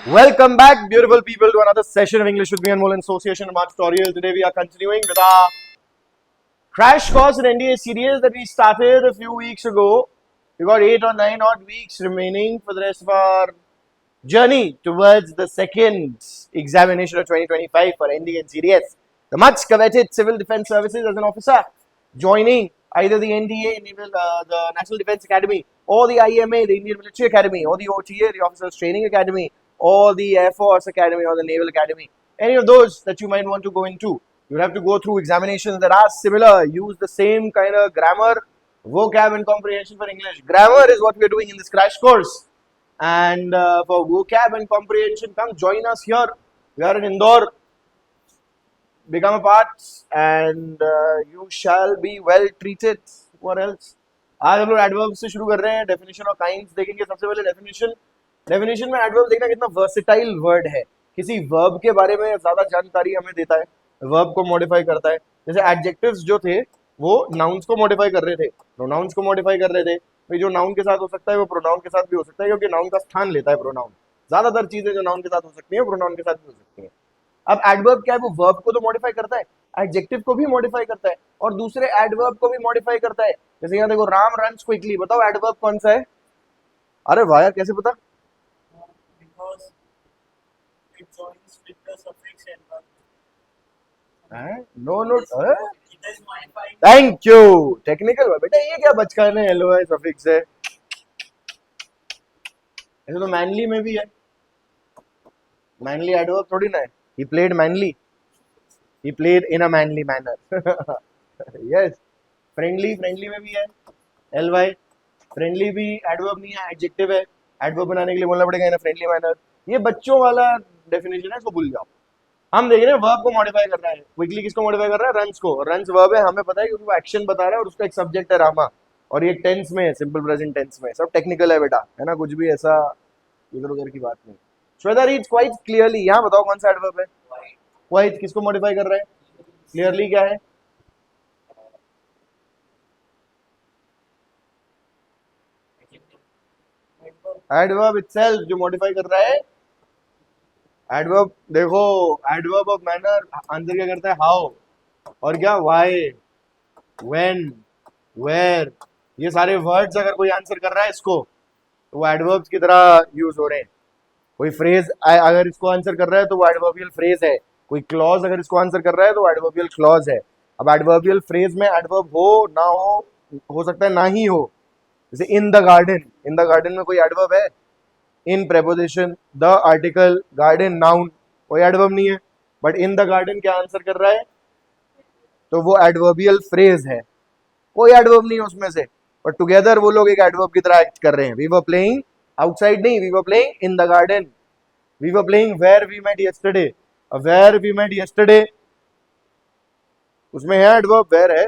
Welcome back, beautiful people, to another session of English with me, Anmol, in association with Mark Tutorial. Today we are continuing with our crash course in NDA series that we started a few weeks ago. We got 8 or 9 odd weeks remaining for the rest of our journey towards the second examination of 2025 for NDA and CDS. The much coveted Civil Defence Services as an officer, joining either the NDA, the National Defence Academy, or the IMA, the Indian Military Academy, or the OTA, the Officers Training Academy, or the Air Force Academy, or the Naval Academy. Any of those that you might want to go into. You have to go through examinations that are similar, use the same kind of grammar, vocab, and comprehension for English. Grammar is what we are doing in this crash course. And for vocab and comprehension, come join us here. We are in Indore. Become a part and you shall be well treated. What else? आज हम लोग adverb से शुरू कर रहे हैं. Definition और kinds देखेंगे. सबसे पहले डेफिनेशन में एडवर्ब देखना कितना वर्सेटाइल वर्ड है. किसी वर्ब के बारे में ज्यादा जानकारी हमें देता है, वर्ब को मॉडिफाई करता है. जैसे एडजेक्टिव्स जो थे वो नाउन्स को मॉडिफाई कर रहे थे, प्रोनाउंस को मॉडिफाई कर रहे थे. भाई जो नाउन के साथ हो सकता है वो प्रोनाउन के साथ भी हो सकता है, क्योंकि नाउन का स्थान लेता है प्रोनाउन. ज्यादातर चीजें जो नाउन के साथ हो सकती है प्रोनाउन के साथ भी हो सकती है. अब एडवर्ब क्या है, वो वर्ब को तो मॉडिफाई करता है, एडजेक्टिव को भी मॉडिफाई करता है और दूसरे एडवर्ब को भी मॉडिफाई करता है. जैसे यहाँ देखो, राम रन्स क्विकली. बताओ एडवर्ब कौन सा है? अरे वाह यार, कैसे पता? No no, thank you. Technical बेटा, ये क्या बचकाने हेलो है सफिक्स है. ऐसे तो मैनली में भी है. मैनली एडवर्ब थोड़ी ना है. He played manly. He played in a manly manner. Yes. Friendly में भी है. ly. Friendly भी एडवर्ब नहीं है, एडजेक्टिव है. एडवर्ब बनाने के लिए बोलना पड़ेगा इन अ फ्रेंडली मैनर. ये बच्चों वाला डेफिनेशन है, इसको भूल जाओ. हम देख रहे हैं वर्ब को मॉडिफाई कर रहा है. क्विकली किसको मॉडिफाई कर रहा है? रन्स को. रन्स वर्ब है, हमें पता है क्योंकि वो एक्शन बता रहा है और उसका एक सब्जेक्ट है रामा, और ये टेंस में है, सिंपल प्रेजेंट टेंस में. सब टेक्निकल है बेटा, है ना, कुछ भी ऐसा इधर उधर की बात नहीं. Shweta reads quite clearly. यहाँ बताओ कौन सा एडवर्ब है? क्वाइट. किसको मॉडिफाई कर रहा है? क्लियरली क्या है? एडवर्ब इटसेल्फ जो मॉडिफाई कर रहा है. एडवर्ब देखो, एडवर्ब ऑफ मैनर आंसर क्या करता है? हाउ. और क्या? Why, when, where. ये सारे वर्ड्स अगर कोई आंसर कर रहा है इसको, तो वो एडवर्ब्स की तरह यूज हो रहे हैं. कोई फ्रेज अगर इसको आंसर कर रहा है तो वो एडवर्बियल फ्रेज है. कोई क्लॉज अगर इसको आंसर कर रहा है तो वो एडवर्बियल क्लॉज है. अब एडवर्बियल फ्रेज में एडवर्ब हो ना हो सकता है ना ही हो. जैसे in the garden. In the garden में कोई एडवर्ब है? In preposition, the article, garden noun, कोई एडवर्ब नहीं है. बट इन द गार्डन क्या आंसर कर रहा है? तो वो एडवर्बियल फ्रेज है. कोई एडवर्ब नहीं है उसमें से, बट टुगेदर वो लोग एक एडवर्ब की तरह एक्ट कर रहे हैं. वी वर प्लेइंग आउटसाइड नहीं, we were playing in the garden. We were playing where we met yesterday. Where we met yesterday उसमें है एडवर्ब, वेयर है,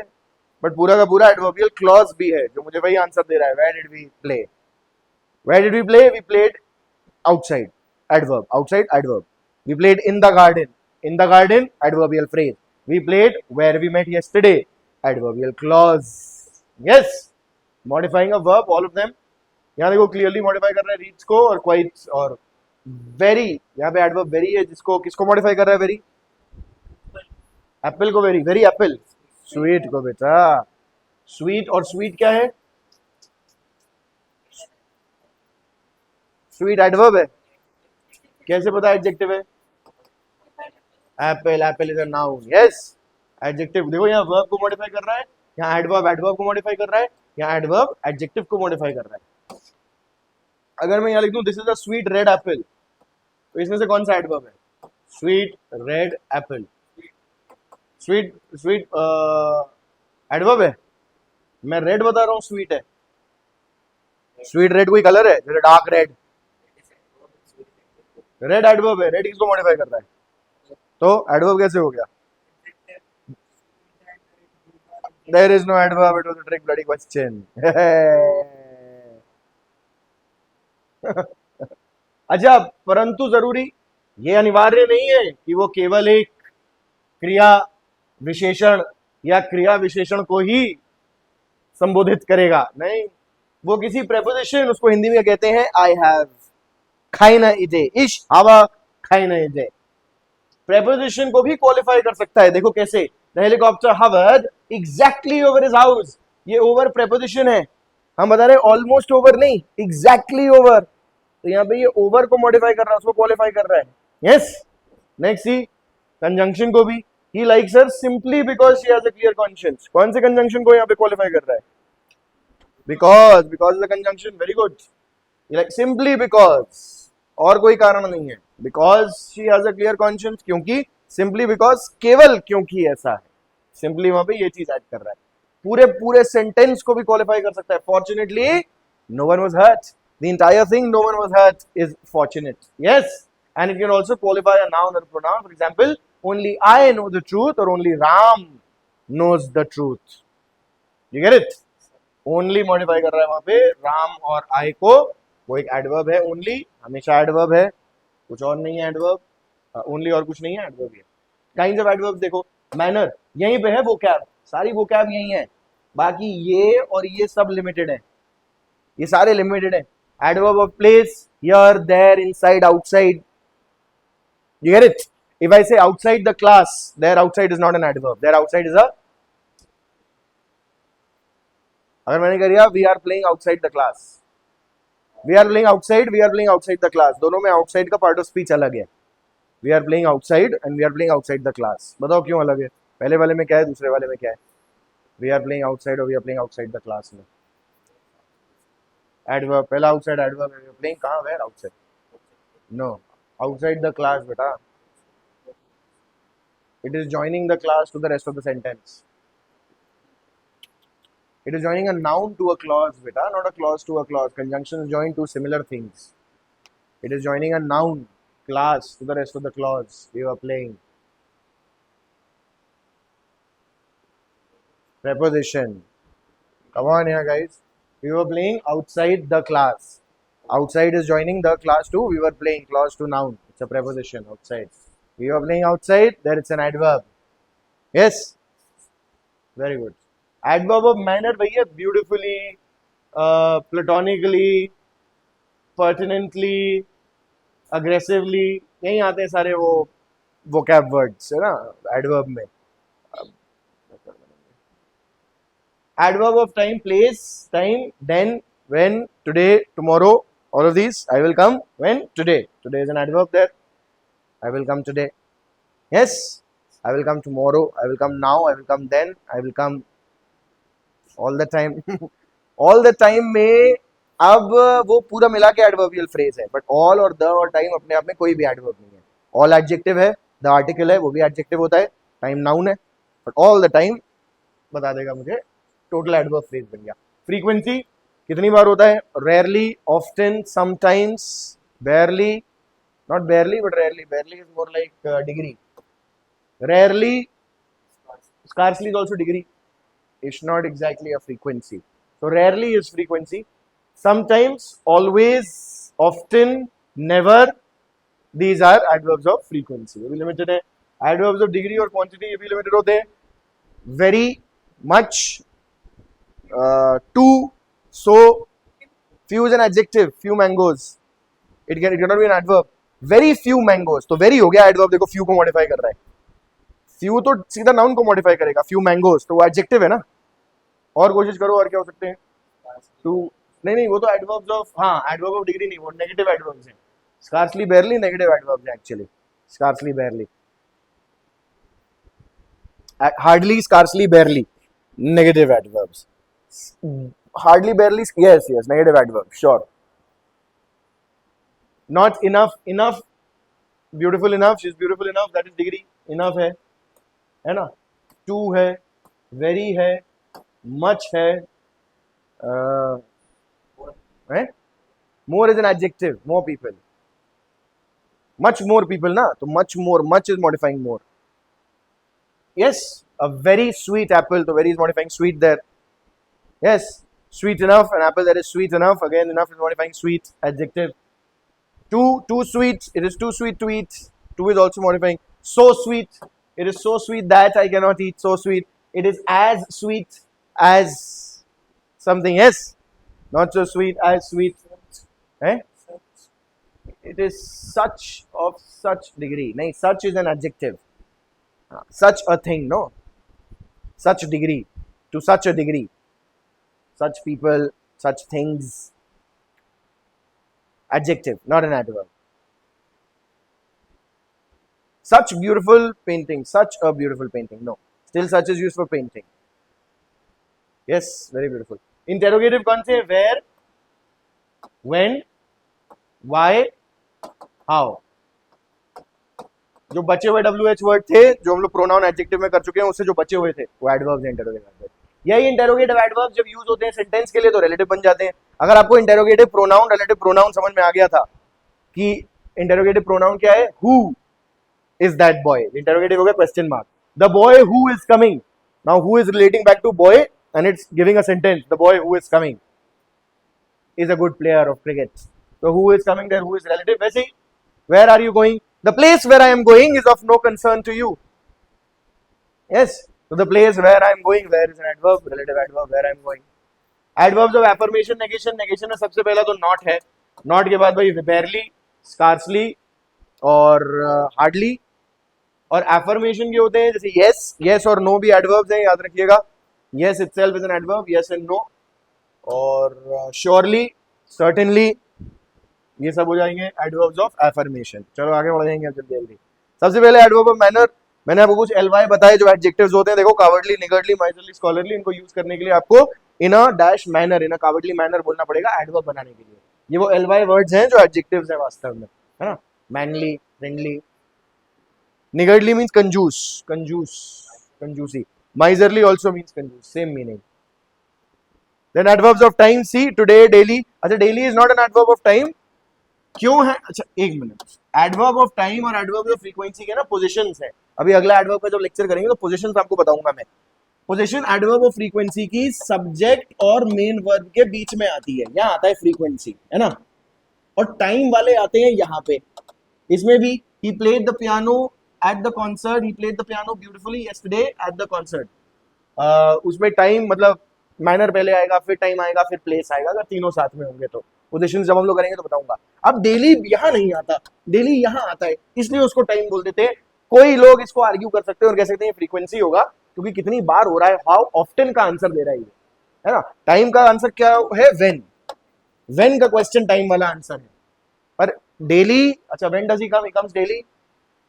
बट पूरा का पूरा एडवर्बियल क्लॉज भी है जो मुझे वही आंसर दे रहा है. Where did we play? Where did we play? We played outside. Adverb. Outside adverb. We played in the garden. In the garden adverbial phrase. We played where we met yesterday adverbial clause. Yes, modifying a verb, all of them. यहाँ देखो clearly modify कर रहा है reads को, और quite और very. यहाँ पे एडवर्ब वेरी है, जिसको किसको मॉडिफाई कर रहा है? वेरी. एप्पल को वेरी. Very Apple. स्वीट को बेटा. स्वीट. और स्वीट क्या है? स्वीट एडवर्ब है. कैसे पता एडजेक्टिव है? Apple. Apple is a noun. Yes, adjective. देखो यहाँ वर्ब को मॉडिफाई कर रहा है, यहाँ एडवर्ब एडवर्ब को मॉडिफाई कर रहा है, यहाँ एडवर्ब एडजेक्टिव को मॉडिफाई कर रहा है. अगर मैं यहाँ लिख दूं this is a sweet red Apple, तो इसमें से कौन सा एडवर्ब है? Sweet red Apple. Sweet. Sweet adverb है. मैं रेड बता रहा हूँ, स्वीट है. स्वीट रेड कोई कलर है? जैसे डार्क रेड. रेड एडवर्ब है. रेड किसको मॉडिफाई कर रहा है? तो एडवर्ब कैसे हो गया? There is no adverb. It was a trick bloody question. अच्छा, परंतु जरूरी ये अनिवार्य नहीं है कि वो केवल एक क्रिया विशेषण या क्रिया विशेषण को ही संबोधित करेगा. नहीं, वो किसी प्रेपोजिशन, उसको हिंदी में कहते हैं I have. keine Idee. Ich habe keine Idee. Preposition को भी qualify कर सकता है. देखो कैसे. The helicopter hovered exactly over his house. ये over preposition है. हम बता रहे हैं almost over नहीं, exactly over. तो यहाँ पे ये over को modify कर रहा है, उसको qualify कर रहा है. Yes. Next see conjunction को भी. He likes her simply because she has a clear conscience. कौन से conjunction को यहाँ पे qualify कर रहा है? Because is the conjunction. Very good. Like simply because. और कोई कारण नहीं है. Because she has a clear conscience. क्योंकि simply because केवल क्योंकि ऐसा है. Simply वहां पे ये चीज ऐड कर रहा है. पूरे सेंटेंस को भी क्वालिफाई कर सकता है. Fortunately, no one was hurt. The entire thing, no one was hurt, is fortunate. Yes, and it can also qualify a noun or a pronoun. For example, only I know the truth, or only Ram knows the truth. You get it? Only modify कर रहा है वहां पे राम और I को. वो एक adverb है. only हमेशा एडवर्ब है, कुछ और नहीं है एडवर्ब. only और कुछ नहीं है, एडवर्ब है. काइंड्स ऑफ एडवर्ब देखो. मैनर यहीं पे है. वोकैब, सारी वोकैब यहीं है. बाकी ये और ये सब लिमिटेड है. ये सारे लिमिटेड है. Adverb of place, here, there, inside, outside. You get it? If I say outside the class, there outside is not an adverb. There outside is a. अगर मैंने कह दिया we are playing outside the class, we are playing outside, we are playing outside the class, दोनों में outside का part of speech अलग है. We are playing outside and we are playing outside the class. बताओ क्यों अलग है? पहले वाले में क्या है, दूसरे वाले में क्या है? We are playing outside और we are playing outside the class में. Adverb पहला outside adverb है. We are playing कहाँ? Where? Outside. No, outside the class बेटा. It is joining the class to the rest of the sentence. It is joining a noun to a clause, beta, not a clause to a clause. Conjunctions join two similar things. It is joining a noun, class, to the rest of the clause. We were playing. Preposition. Come on here, guys. We were playing outside the class. Outside is joining the class to. We were playing, clause to noun. It's a preposition, outside. We were playing outside. There it's an adverb. Yes? Very good. Adverb of manner भैया beautifully, platonically, pertinently, aggressively, यहीं आते हैं सारे वो vocab words है ना adverb में. Adverb of time, place, time, then, when, today, tomorrow, all of these. I will come when, today. Today is an adverb there. I will come today. Yes, I will come tomorrow. I will come now. I will come then. I will come all the time. all the time में अब वो पूरा मिला के adverbial phrase है. But all और the और time अपने आप में कोई भी एडवर्ब नहीं है. ऑल एडजेक्टिव है, द आर्टिकल है, वो भी एडजेक्टिव होता है, टाइम नाउन है. बट ऑल द टाइम बता देगा मुझे, टोटल एडवर्ब फ्रेज बन गया. फ्रीक्वेंसी कितनी बार होता है? Rarely, often, sometimes, बेयरली, not बेयरली but rarely. बेयरली is more like degree. Rarely, scarcely is also degree. It's not exactly a frequency. So rarely is frequency. Sometimes, always, often, never. These are adverbs of frequency. ये भी limited है. Adverbs of degree और quantity ये भी limited होते हैं. Very, much, too, so. Few is an adjective. Few mangoes. It cannot be an adverb. Very few mangoes. तो very हो गया adverb. देखो few को modify कर रहा है. फ्यू तो सीधा नाउन को मॉडिफाई करेगा. फ्यू मैंगोज तो वो एडजेक्टिव है ना. और कोशिश करो और क्या हो सकते हैं. टू नहीं वो तो एडवर्ब्स ऑफ, हाँ एडवर्ब ऑफ डिग्री नहीं, वो नेगेटिव एडवर्ब्स हैं. स्कार्सली, बेयरली नेगेटिव एडवर्ब्स हैं actually. Scarcely, बेयरली, hardly, scarcely, बेयरली negative adverbs. Hardly, बेयरली, yes negative adverb, sure. Not enough, enough, beautiful enough, she is beautiful enough, that is degree. Enough है ना. To है, very है, much है, more is an adjective. More people, much more people ना, तो much more, much is modifying more. Yes, a very sweet apple, तो very is modifying sweet there. Yes, sweet enough, an apple that is sweet enough, again enough is modifying sweet, adjective. Too sweet, it is too sweet to eat. Too is also modifying. So sweet, it is so sweet that I cannot eat. So sweet, it is as sweet as something. Yes, not so sweet as sweet. It is such of such degree. नहीं, such is an adjective. Such a thing, no. Such degree, to such a degree. Such people, such things. Adjective, not an adverb. Such beautiful painting, such a beautiful painting. No, still such is used for painting. Yes, very beautiful. Interrogative कौन से? Where, when, why, how. जो बचे हुए WH word थे, जो हम लोग pronoun adjective में कर चुके हैं, उससे जो बचे हुए थे वो एडवर्ब्स हैं इंटरोगेटिव। यही इंटरोगेटिव एडवर्ब्स जब यूज होते हैं सेंटेंस के लिए तो रिलेटिव बन जाते हैं। अगर आपको इंटरोगेटिव प्रोनाउन रिलेटिव प्रोनाउन समझ में आ गया था कि इंटरोगेटिव प्रोनाउन क्या है, who is that boy, interrogative हो गया question mark, the boy who is coming, now who is relating back to boy and it's giving a sentence, the boy who is coming is a good player of cricket. So who is coming there, who is relative? वैसे ही, where are you going? The place where I am going is of no concern to you. Yes, so the place where I am going, where is an adverb, relative adverb, where I am going. Adverbs of affirmation, negation, negation में सबसे पहला तो not है, not के बाद भाई barely, scarcely और hardly, और affirmation के होते हैं जैसे yes, yes और no भी adverbs हैं, याद रखिएगा। Yes itself is an adverb, yes and no, और श्योरली, सर्टेनली, ये सब हो जाएंगे एडवर्ब्स ऑफ एफर्मेशन। चलो आगे बढ़ जाएंगे जल्दी जल्दी। सबसे पहले एडवर्ब ऑफ मैनर, मैंने आपको कुछ एलवाई बताए जो एडजेक्टिव्स होते हैं। देखो, कावर्डली, निगर्डली, माइजरली, स्कॉलरली, इनको यूज करने के लिए आपको in a dash manner, in a cowardly manner बोलना पड़ेगा एडवर्ब बनाने के लिए। ये वो एलवाई वर्ड्स हैं जो एडजेक्टिव्स हैं वास्तव में, है ना। मैनली, फ्रेंडली, निगर्डली मींस कंजूस, कंजूस, कंजूसी, माइजरली आल्सो मींस कंजूस, same meaning. Then adverbs of time, see, today, daily. अच्छा, daily is not an adverb of time. क्यों है? अच्छा एक मिनट, adverb of time और adverb of frequency के ना positions है। अभी अगला adverb का जब लेक्चर करेंगे तो positions आपको बताऊंगा मैं। पोजीशन adverb of frequency की subject और main verb के बीच में आती है, यहाँ आता है frequency, है ना, और time वाले आते हैं यहाँ पे। इसमें भी he played the piano at the concert, he played the piano beautifully yesterday at the concert. उसमें time मतलब माइनर पहले आएगा, फिर टाइम आएगा, फिर प्लेस आएगा, अगर तीनों साथ में होंगे तो। पोजीशंस जब हम लोग करेंगे तो बताऊंगा। अब डेली यहाँ नहीं आता, डेली यहाँ आता है, इसलिए उसको टाइम बोल देते हैं। कोई लोग इसको आर्ग्यू कर सकते हैं और कह सकते हैं फ्रीक्वेंसी होगा, क्योंकि कितनी बार हो रहा है, हाउ ऑफ्टन का आंसर दे रहा है ना। टाइम का आंसर क्या है? व्हेन, व्हेन का क्वेश्चन टाइम वाला आंसर है। पर डेली, अच्छा when does he come, he comes daily,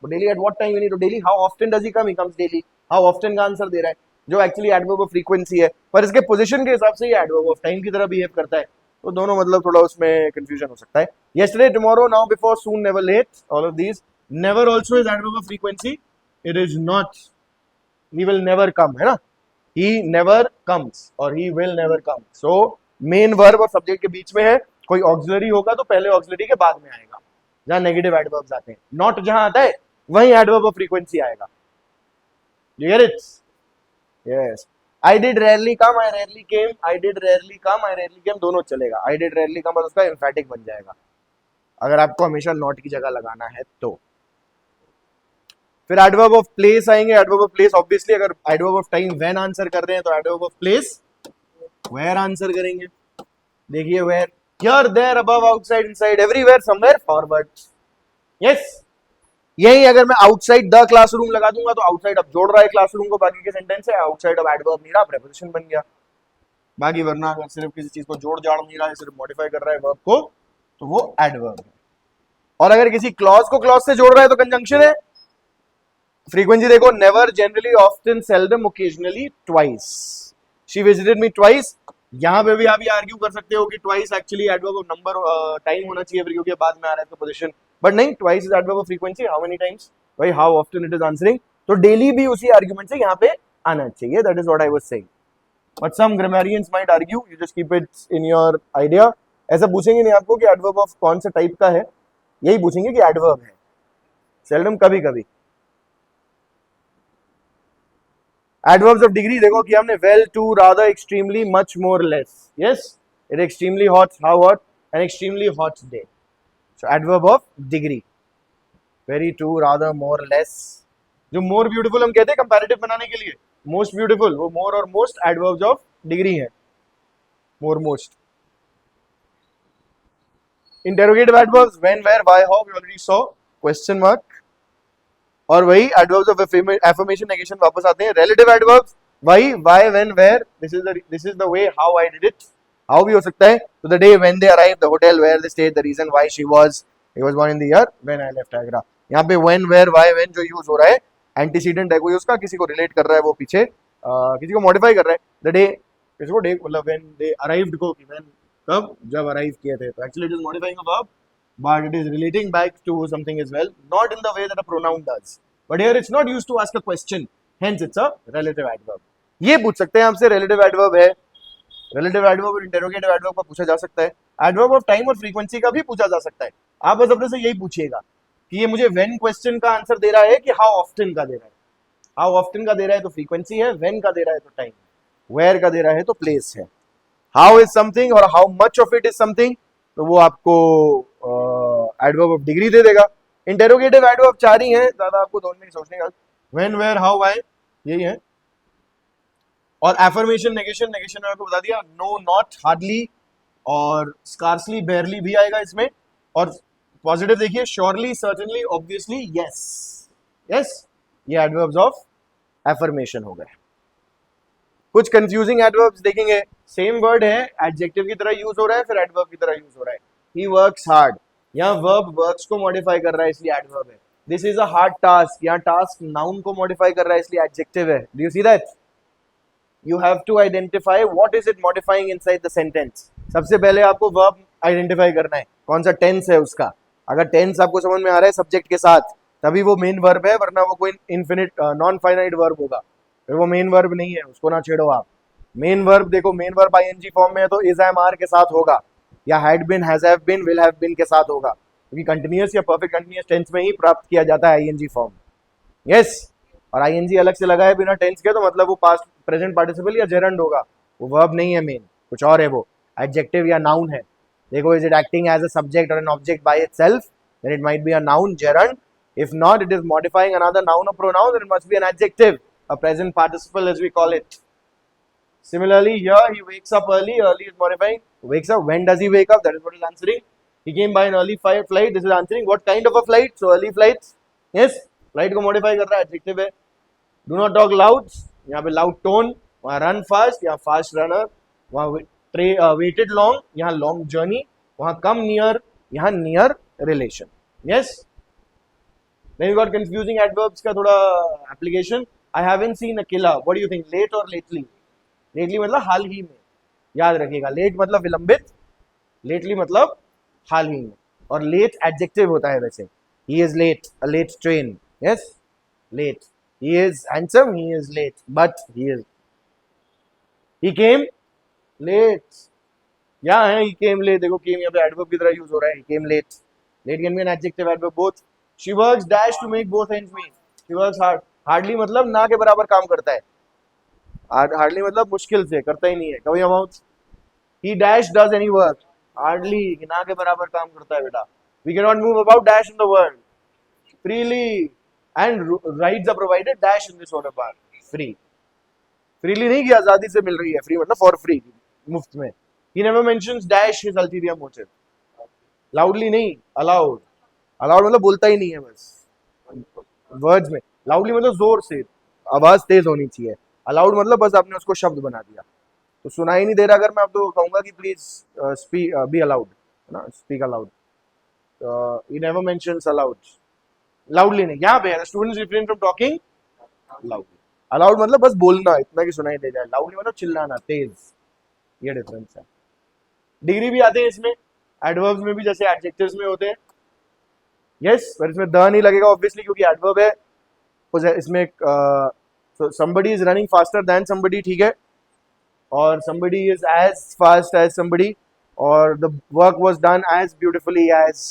daily at what time, daily, how often does he come, he comes daily, how often का आंसर दे रहा है, जो एक्चुअली एडवर्ब ऑफ फ्रीक्वेंसी है, पर इसके पोजीशन के हिसाब से ये एडवर्ब ऑफ टाइम की तरह बिहेव करता है। तो दोनों मतलब थोड़ा उसमें कंफ्यूजन हो सकता है। Yesterday, tomorrow, now, before, soon, never, late, all of these. Never also is adverb of frequency, it is not, he will never come, है ना, ही नेवर कम्स और he will never come. So main verb और subject के बीच में है, कोई auxiliary होगा तो पहले ऑक्सिलरी के बाद में आएगा, जहां नेगेटिव एडवर्ब्स आते हैं। नॉट जहां आता है वहीं एडवर्ब ऑफ फ्रीक्वेंसी आएगा। You get it? Yes. I did rarely come, I rarely came, I did rarely come, I rarely came, दोनों चलेगा। I did rarely come और उसका emphatic बन जाएगा, अगर आपको हमेशा not की जगह लगाना है तो। फिर adverb of place आएंगे। adverb of place obviously, अगर adverb of time when answer कर रहे हैं तो adverb of place where answer करेंगे। देखिए where, here, there, above, outside, inside, everywhere, somewhere, forward. Yes. यही अगर मैं आउटसाइड द क्लासरूम लगा दूंगा तो आउटसाइड अब जोड़ रहा है क्लासरूम को बाकी के सेंटेंस है, आउटसाइड अब एडवर्ब नहीं रहा, प्रीपोजिशन बन गया। बाकी वरना अगर सिर्फ किसी चीज को जोड़ जाड़ नहीं रहा है, सिर्फ मॉडिफाई कर रहा है वर्ब को, तो वो एडवर्ब है। और अगर किसी क्लॉज को क्लॉज से जोड़ रहा है तो कंजंक्शन है। फ्रीक्वेंसी देखो, never, generally, often, seldom, occasionally, twice, she visited me twice. यहाँ पे भी आप ये आर्ग्यू कर सकते हो कि twice actually adverb of number time होना चाहिए, फिर क्योंकि बाद में आ रहा है इसका पोजीशन, बट नहीं, twice is adverb of frequency. How many times, भाई how often it is answering, तो डेली भी उसी आर्गुमेंट से यहाँ पे आना चाहिए। That is what I was saying, but some grammarians might argue, you just keep it in your idea. ऐसा पूछेंगे नहीं आपको कि एडवर्ब ऑफ कौन सा टाइप का है, यही पूछेंगे कि एडवर्ब है, सेल्डम कभी कभी। एडवर्ब्स ऑफ डिग्री देखो कि हमने well, too, rather, extremely, much, more, less. Yes, it extremely hot, how hot, and extremely hot day. So adverb of degree, very, too, rather, more, less. जो more beautiful हम कहते हैं comparative बनाने के लिए, मोस्ट ब्यूटीफुल, वो मोर और most adverbs of degree है। मोर, most. Interrogative adverbs when, where, why, how, we already saw. Question mark. और वही adverbs of affirmation negation वापस आते हैं. Relative adverbs why, when, where. This is the way how I did it. How भी हो सकता है. So the day when they arrived, the hotel where they stayed, the reason why he was born in the year when I left Agra. यहाँ पे when, where, why, when जो use हो रहा है antecedent है कोई उसका, किसी को relate कर रहा है वो पीछे किसी को modify कर रहा है. The day किसी को day मतलब when they arrived को कि when कब जब arrive किए थे. तो actually it is modifying a verb, but it is relating back to something as well, not in the way that a pronoun does. But here it's not used to ask a question, hence it's a relative adverb. ये पूछ सकते हैं आपसे relative adverb है. Relative adverb और interrogative adverb का पूछा जा सकता है. Adverb of time और frequency का भी पूछा जा सकता है. आप बस अपने से यही पूछिएगा कि ये मुझे when question का आंसर दे रहा है कि how often का दे रहा है. How often का दे रहा है तो frequency है, when का दे रहा है तो time, where का दे रहा है तो place है. How is something और how much of it is something तो वो आपको adverb of degree दे देगा. Interrogative adverb 4 ही है, ज्यादा आपको ढूंढने की सोचने का. When, where, how, why यही है. और affirmation negation में आपको बता दिया no, not, hardly और scarcely, barely भी आएगा इसमें. और पॉजिटिव देखिए surely, certainly, obviously, yes. ये adverbs of affirmation हो गए. कुछ कंफ्यूजिंग एडवर्ब्स देखेंगे. सेम वर्ड है, एडजेक्टिव की तरह यूज हो रहा है, फिर एडवर्ब की तरह यूज हो रहा है. ही वर्क्स हार्ड, यहाँ वर्ब वर्क्स को मॉडिफाई कर रहा है इसलिए एडवर्ब है. This is a hard task, यहाँ टास्क नाउन को मॉडिफाई कर रहा है इसलिए एडजेक्टिव है. Do you see that? You have to identify what is it modifying inside the sentence. सबसे पहले आपको वर्ब आइडेंटिफाई करना है, कौन सा टेंस है उसका. अगर टेंस आपको समझ में आ रहा है सब्जेक्ट के साथ तभी वो मेन वर्ब है, वरना वो कोई इनफिनिट नॉन फाइनाइट वर्ब होगा. फिर वो मेन वर्ब नहीं है, उसको ना छेड़ो आप. मेन वर्ब देखो, मेन वर्ब आईएनजी फॉर्म में है तो इज एम आर के साथ होगा, या had been, has have been, will have been के साथ होगा, क्योंकि कंटिन्यूअस या परफेक्ट कंटिन्यूअस टेंस में ही प्राप्त किया जाता है आईएनजी फॉर्म. यस. और आईएनजी अलग से लगा है बिना टेंस के तो मतलब वो पास्ट प्रेजेंट पार्टिसिपल या जेरंड होगा, वो वर्ब नहीं है मेन, कुछ और है, वो एडजेक्टिव या नाउन है. देखो, is it acting as a subject और an object by itself, then it might be a noun, gerund. If not, it is modifying another noun or pronoun, then it must be an adjective, a present participle as we call it. Similarly, here he wakes up early. Early is modifying. Wakes up. When does he wake up? That is what is answering. He came by an early flight. This is answering what kind of a flight. So early flights. Yes. Flight को modify कर रहा है, adjective है. Do not talk loud. यहाँ पे loud tone. वहाँ run fast. यहाँ fast runner. वहाँ waited long. यहाँ long journey. वहाँ come near. यहाँ near relation. Yes. Then you got confusing adverbs का थोड़ा application. I haven't seen a killer. What do you think? Late or lately? Lately मतलब हाल ही में. याद रखिएगा, late मतलब विलंबित, lately मतलब हाल ही में. और late adjective होता है वैसे. He is late. A late train. Yes. Late. He is handsome. He is late. But he came late. यहाँ है he came late. देखो came यहाँ पे adverb की तरह use हो रहा है. He came late. Late can be an adjective, adverb, both. She works dash to make both ends meet. She works hard. Hardly मतलब ना के बराबर काम करता है. Hardly मतलब मुश्किल से, करता ही नहीं है. कभी amount. He dash does any work. Hardly ना के बराबर काम करता है बेटा. We cannot move about dash in the world freely, and rights are provided dash in this water park. Free. Freely नहीं कि आजादी से मिल रही है. Free मतलब for free, मुफ्त में. He never mentions dash his ulterior motive. Loudly नहीं, allowed. अलाउड मतलब बोलता ही नहीं है बस वर्ड्स में. लाउडली मतलब जोर से, आवाज तेज होनी चाहिए. अलाउड मतलब बस आपने उसको शब्द बना दिया तो सुनाई नहीं दे रहा. अगर मैं आपको कहूंगा कि प्लीज स्पीक, बी अलाउड, ना, speak allowed, he never mentions allowed. Loudly नहीं. यहाँ पे students refrain from talking loudly. Allowed मतलब बस बोलना, इतना कि सुनाई दे जाए. लाउडली मतलब चिल्लाना, तेज. ये डिफरेंस है. डिग्री भी आते हैं इसमें, एडवर्ब्स में भी जैसे एडजेक्टिव्स में होते हैं. यस, पर इसमें द नहीं लगेगा ऑब्वियसली क्योंकि एडवर्ब है. इसमें somebody is running faster than somebody, ठीक है, और somebody is as fast as somebody, और the work was done as beautifully as,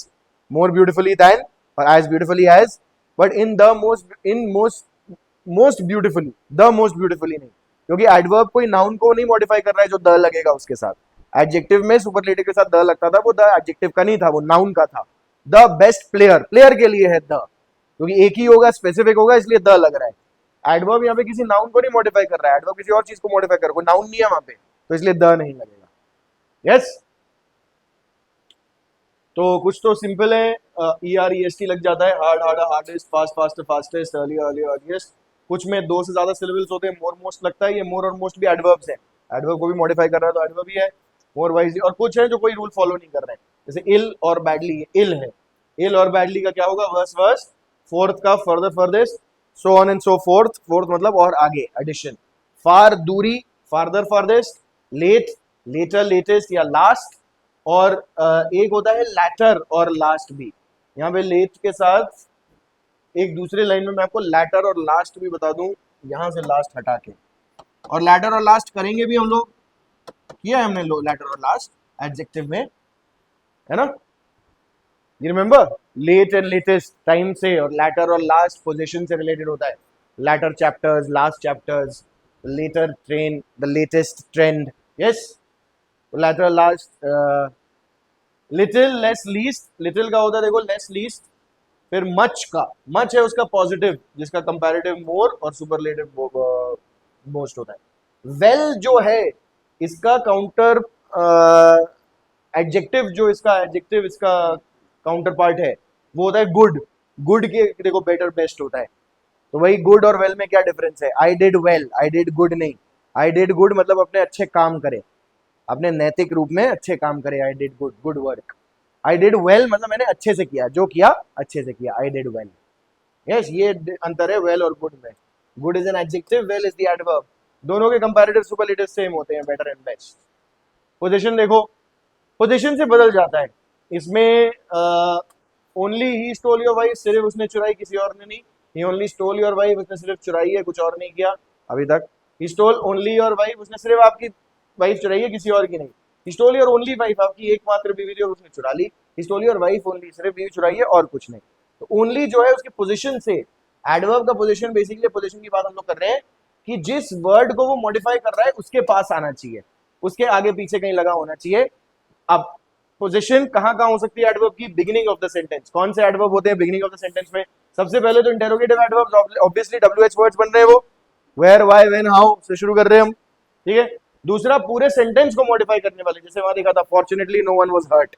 more beautifully than, or as beautifully as, but in most beautifully, the most beautifully नहीं, क्योंकि adverb कोई noun को नहीं modify कर रहा है जो द लगेगा उसके साथ. एडजेक्टिव में सुपरलेटिव के साथ द लगता था, वो द एडजेक्टिव का नहीं था, वो नाउन का था. द बेस्ट प्लेयर, प्लेयर के लिए है द, क्योंकि एक ही होगा, स्पेसिफिक होगा, इसलिए द लग रहा है. एडवर्ब यहाँ पे किसी नाउन को नहीं मॉडिफाई कर रहा है, एडवर्ब किसी और चीज को मॉडिफाई कर रहा है, कोई नाउन नहीं है वहां पे, तो इसलिए द नहीं लगेगा. यस. तो कुछ तो सिंपल है, ER EST लग जाता है, hard hard hardest, fast fast fastest, early early earliest. कुछ में दो से ज्यादा सिलेबल्स होते हैं, मोर मोस्ट लगता है, ये मोर और मोस्ट भी एडवर्ब्स है, एडवर्ब को भी मॉडिफाई कर रहा है तो एडवर्ब ही है, मोर वाइज। और कुछ है जो कोई रूल फॉलो नहीं कर रहे हैं, जैसे इल और बैडली, इल है, इल और बैडली का क्या होगा, वर्स वर्स, फोर्थ का further furthest, so on and so forth, forth मतलब और आगे, एडिशन। फार दूरी, farther farthest, late later latest या लास्ट, और एक होता है लैटर और लास्ट भी। यहाँ पे लेट के साथ एक दूसरे लाइन में मैं आपको लैटर और लास्ट भी बता दूं, यहां से लास्ट हटा के। और लैटर और लास्ट करेंगे भी हम लोग, किया है हमने लैटर और लास्ट एडजेक्टिव में, है ना। You remember, late and latest time से, और लैटर और लास्ट पोजीशन से रिलेटेड होता है। Latter chapters, last chapters, later train, the latest trend, yes. Latter last, little less least, little का होता है देखो लेस लीस्ट। फिर मच का, मच है उसका पॉजिटिव जिसका कंपैरेटिव मोर और सुपरलेटिव मोस्ट होता है। वेल जो है इसका काउंटर एडजेक्टिव, जो इसका एडजेक्टिव इसका काउंटर पार्ट है वो होता है गुड। गुड के देखो बेटर बेस्ट होता है, तो वही गुड और वेल में क्या डिफरेंस है, I did well, I did good नहीं। आई डिड गुड मतलब अपने अच्छे काम करे, अपने नैतिक रूप में अच्छे काम करे, आई did good, good work. I did well मतलब मैंने अच्छे से किया, जो किया अच्छे से किया, आई डिड वेल। यस, ये अंतर है वेल और गुड में। Good is an adjective, well is the adverb. दोनों के कंपैरेटिव सुपरलेटिव सेम होते हैं, बेटर एंड बेस्ट। पोजीशन देखो, पोजीशन से बदल जाता है इसमें। Only he stole your wife, सिर्फ उसने चुराई, किसी और ने नहीं। ही ओनली स्टोल योर वाइफ, उसने सिर्फ चुराई है, कुछ और नहीं किया अभी तक। He stole only your wife, उसने सिर्फ आपकी वाइफ चुराई है, किसी और की नहीं। He stole your only wife, आपकी एकमात्र बीवी थी और उसने चुरा ली। He stole your wife only, सिर्फ बीवी चुराई है और कुछ नहीं। तो ओनली जो है उसकी पोजीशन से, एडवर्ब का पोजीशन, बेसिकली पोजीशन की बात हम लोग कर रहे हैं कि जिस वर्ड को वो मॉडिफाई कर रहा है उसके पास आना चाहिए, उसके आगे पीछे कहीं लगा होना चाहिए। अब पोजीशन कहां कहां हो सकती है एडवर्ब की, बिगिनिंग ऑफ द सेंटेंस। कौन से एडवर्ब होते हैं बिगिनिंग ऑफ द सेंटेंस में, सबसे पहले तो interrogative adverbs, obviously WH words बन रहे हैं वो, वेयर व्हाई व्हेन हाउ से शुरू कर रहे हैं हम, ठीक है। दूसरा, पूरे सेंटेंस को मॉडिफाई करने वाले, जैसे वहां देखा था fortunately no one was hurt,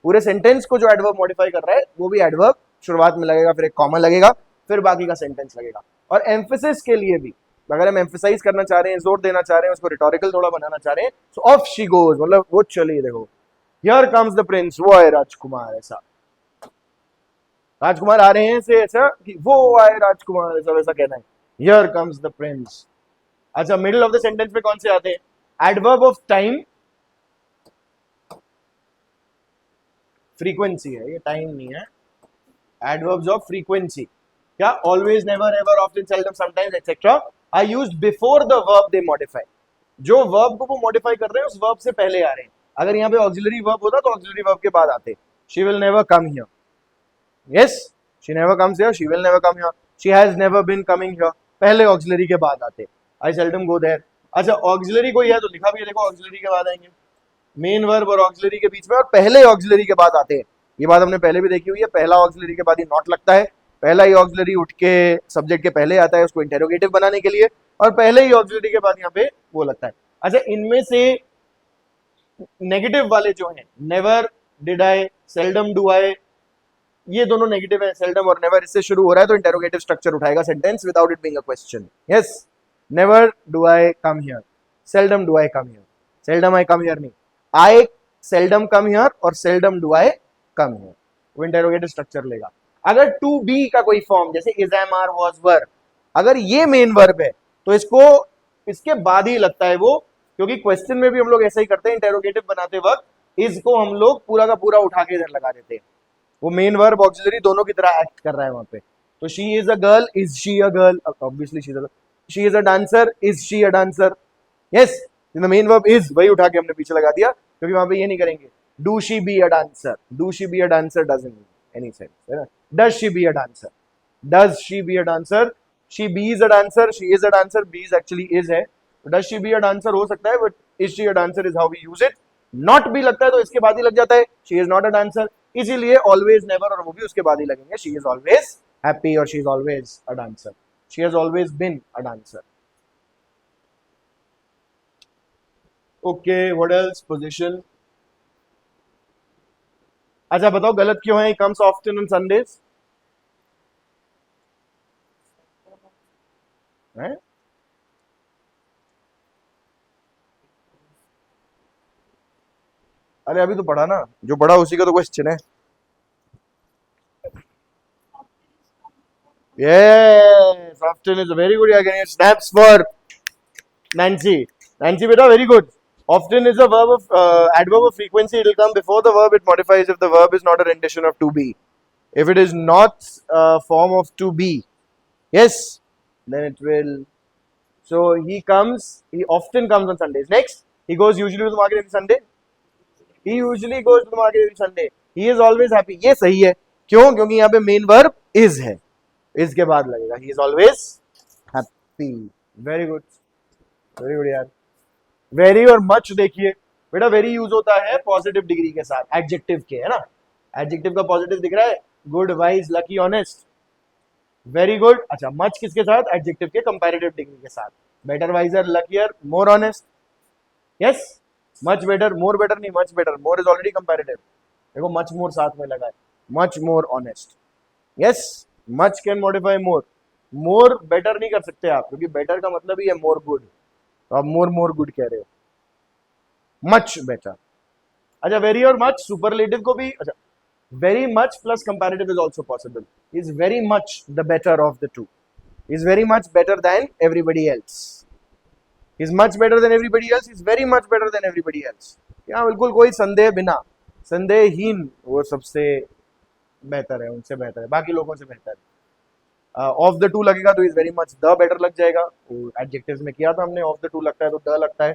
पूरे सेंटेंस को जो एडवर्ब मॉडिफाई कर रहा है वो भी एडवर्ब शुरुआत में लगेगा, फिर एक कॉमा लगेगा, फिर बाकी का सेंटेंस लगेगा। और एम्फेसिस के लिए भी, अगर हम एम्फेसाइज करना चाह रहे हैं, जोर देना चाह रहे हैं, उसको रिटोरिकल थोड़ा बनाना चाह रहे हैं, सो ऑफ शी गोज, मतलब वो चली, देखो हियर कम्स द प्रिंस, वो है राजकुमार, ऐसा राजकुमार आ रहे हैं से ऐसा कि वो आए राजकुमार, ऐसा वैसा कहना है, हियर कम्स द प्रिंस। अच्छा, मिडिल ऑफ द सेंटेंस में कौन से आते हैं, एडवर्ब ऑफ टाइम, फ्रीक्वेंसी है ये, टाइम नहीं है, एडवर्ब्स ऑफ फ्रीक्वेंसी। क्या, always, never, ever, often, seldom, sometimes, etcetera are used before the verb they modify. जो वर्ब को वो मॉडिफाई कर रहे हैं उस वर्ब से पहले आ रहे हैं। अगर यहाँ पे ऑक्सिलरी वर्ब होता तो ऑक्सिलरी वर्ब के बाद आते, she will never come here, yes, she never comes here, she will never come here, she has never been coming here, पहले ऑक्सिलरी के बाद आते, आई सेल्डम गो देयर। अच्छा, ऑक्सिलरी कोई है तो लिखा भी है, देखो ऑक्सिलरी के बाद आएंगे, मेन वर्ब और ऑक्सिलरी के बीच में, और पहले ऑक्सिलरी के बाद आते हैं। ये बात हमने पहले भी देखी हुई है, पहला ऑक्सिलरी के बाद ही नॉट लगता है, पहला ही ऑक्सिलरी उठ के सब्जेक्ट के पहले आता है उसको इंटेरोगेटिव बनाने के लिए, और पहले ही ऑक्सिलरी के बाद यहाँ पे वो लगता है। अच्छा, इनमें से नेगेटिव वाले जो हैं, never, did I, seldom do I, ये दोनों नेगेटिव है, सेल्डम और नेवर, इससे शुरू हो रहा है तो इंटेरोगेटिव स्ट्रक्चर उठाएगा sentence without it being a question. Yes, never do I come here, seldom do I come here, seldom I come here नहीं, आई सेल्डम कम हियर और seldom do I come here, वो interrogative structure लेगा। अगर to be का कोई form, जैसे is, M, are, was, वर, अगर ये मेन वर्ब है तो इसको इसके बाद ही लगता है वो, क्योंकि क्वेश्चन में भी हम लोग ऐसा ही करते हैं, इंटेरोगेटिव बनाते वक्त इसको हम लोग पूरा का पूरा उठा के इधर लगा देते हैं, वो मेन वर्ब ऑक्सिलरी दोनों की तरह एक्ट कर रहा है वहां पे। तो she is a girl, is she a girl, obviously she is a dancer, is she a dancer, yes, the main verb is, वही उठा के हमने पीछे लगा दिया, क्योंकि वहां पे ये नहीं करेंगे, do she be a dancer, do she be a dancer doesn't mean any sense, है ना। Does she be a dancer, does she be a dancer, she be is a dancer, she is a dancer, be is actually is है, does she be a dancer हो सकता है, but is she a dancer is how we use it. Not भी लगता है तो इसके बाद ही लग जाता है, she is not a dancer, इसीलिए ऑलवेज, नेवर और वो भी उसके बाद ही लगेंगे, शी इज ऑलवेज हैप्पी और she is always a dancer, she has always been a dancer. Okay, what else, position, अच्छा बताओ गलत क्यों है? He comes often on Sundays. हैं? अरे अभी तो पढ़ा ना, जो पढ़ा उसी का तो क्वेश्चन है. Yes, often is a very good. Again, it snaps for Nancy. Nancy, beta, very good. Often is a verb of adverb of frequency. It will come before the verb. It modifies if the verb is not a rendition of to be. If it is not a form of to be, yes, then it will. So he comes. He often comes on Sundays. Next, he goes usually to the market every Sunday. He usually goes to the market every Sunday. He is always happy. ये सही है. क्यों? क्योंकि यहाँ पे main verb is है. is के बाद लगेगा. He is always happy. Very good. Very good यार. Very और much देखिए. बेटा वेरी यूज होता है पॉजिटिव डिग्री के साथ, एडजेक्टिव के, है ना. एडजेक्टिव का पॉजिटिव दिख रहा है. Good, wise, lucky, honest. Very good. अच्छा मच किसके साथ? एडजेक्टिव के कंपैरेटिव डिग्री के साथ. Better, wiser, luckier, more honest. Yes, much better, more better नहीं, much better. More is already comparative. देखो मच मोर साथ में लगा है. Much more honest. Yes, much can modify more. More better नहीं कर सकते आप, क्योंकि बेटर का मतलब ही है मोर गुड. तो आप मोर मोर गुड कह रहे हो. Much better. अच्छा वेरी और मच सुपरलेटिव को भी. अच्छा very much plus comparative is also possible. Is very much the better of the two. Is very much better than everybody else. Is much better than everybody else. Is very much better than everybody else. यहाँ बिल्कुल कोई संदेह बिना, संदेहहीन वो सबसे बेहतर है, उनसे बेहतर है, बाकी लोगों से बेहतर है. ऑफ द टू लगेगा तो is very much the better लग जाएगा. एडजेक्टिव्स में किया था हमने, ऑफ द टू लगता है तो द लगता है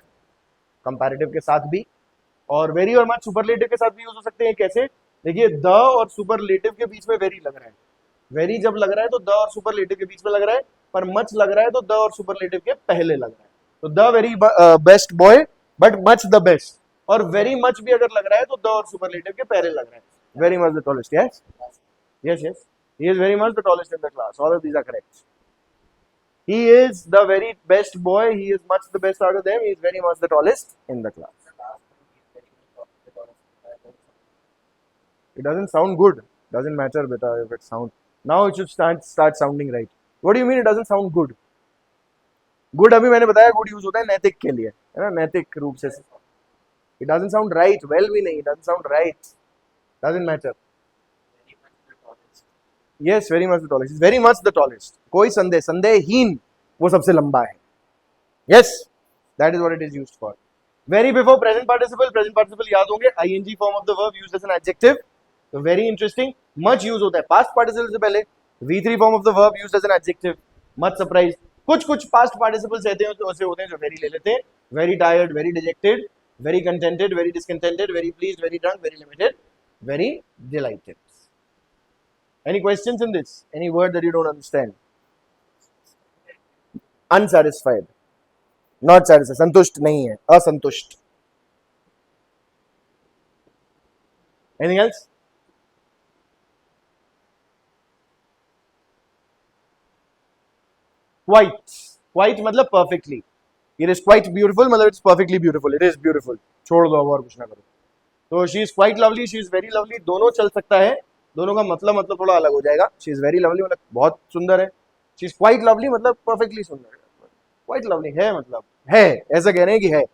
कंपैरेटिव के साथ भी. और वेरी और मच सुपरलेटिव के साथ भी यूज हो सकते हैं. कैसे? देखिए द और सुपरलेटिव के बीच में वेरी लग रहा है. वेरी जब लग रहा है तो द और सुपरलेटिव के बीच में लग रहा है, पर मच लग रहा है तो द और सुपरलेटिव के पहले लग रहा है. तो the very best boy but much the best. और वेरी मच भी अगर लग रहा है तो द और सुपरलेटिव के पहले लग रहा है. Very much the tallest. Yes yes yes, he is very much the tallest in the class. All of these are correct. He is the very best boy. He is much the best out of them. He is very much the tallest in the class. It doesn't sound good. Doesn't matter beta if it sounds. Now it should start sounding right. What do you mean it doesn't sound good? Good अभी मैंने बताया good use होता है नैतिक के लिए, है ना, नैतिक रूप से. It doesn't sound right. Well भी नहीं. It doesn't sound right. Doesn't matter. Yes, very much the tallest. He's very much the tallest. कोई संदेह, संदेहहीन वो सबसे लंबा है. Yes, that is what it is used for. Very before present participle. Present participle याद होंगे, ing form of the verb used as an adjective. So very interesting. Much use होता है past participle से पहले. V3 form of the verb used as an adjective. Much surprised. कुछ past participles रहते हैं तो ऐसे होते हैं जो very ले लेते हैं. Very tired, very dejected, very contented, very discontented, very pleased, very drunk, very limited, very delighted. Any questions in this? Any word that you don't understand? Unsatisfied. Not satisfied. संतुष्ट नहीं है, असंतुष्ट. Anything else? Quite. Quite मतलब perfectly. It is quite beautiful मतलब it's perfectly beautiful. It is beautiful. छोड़ दो अब और कुछ ना करो. तो she is quite lovely, she is very lovely. दोनों चल सकता है. दोनों का मतलब थोड़ा अलग हो जाएगा. शी इज वेरी लवली मतलब बहुत सुंदर है. शी इज क्वाइट लवली मतलब परफेक्टली सुंदर है. क्वाइट लवली है मतलब है, ऐसा कह रहे हैं कि है.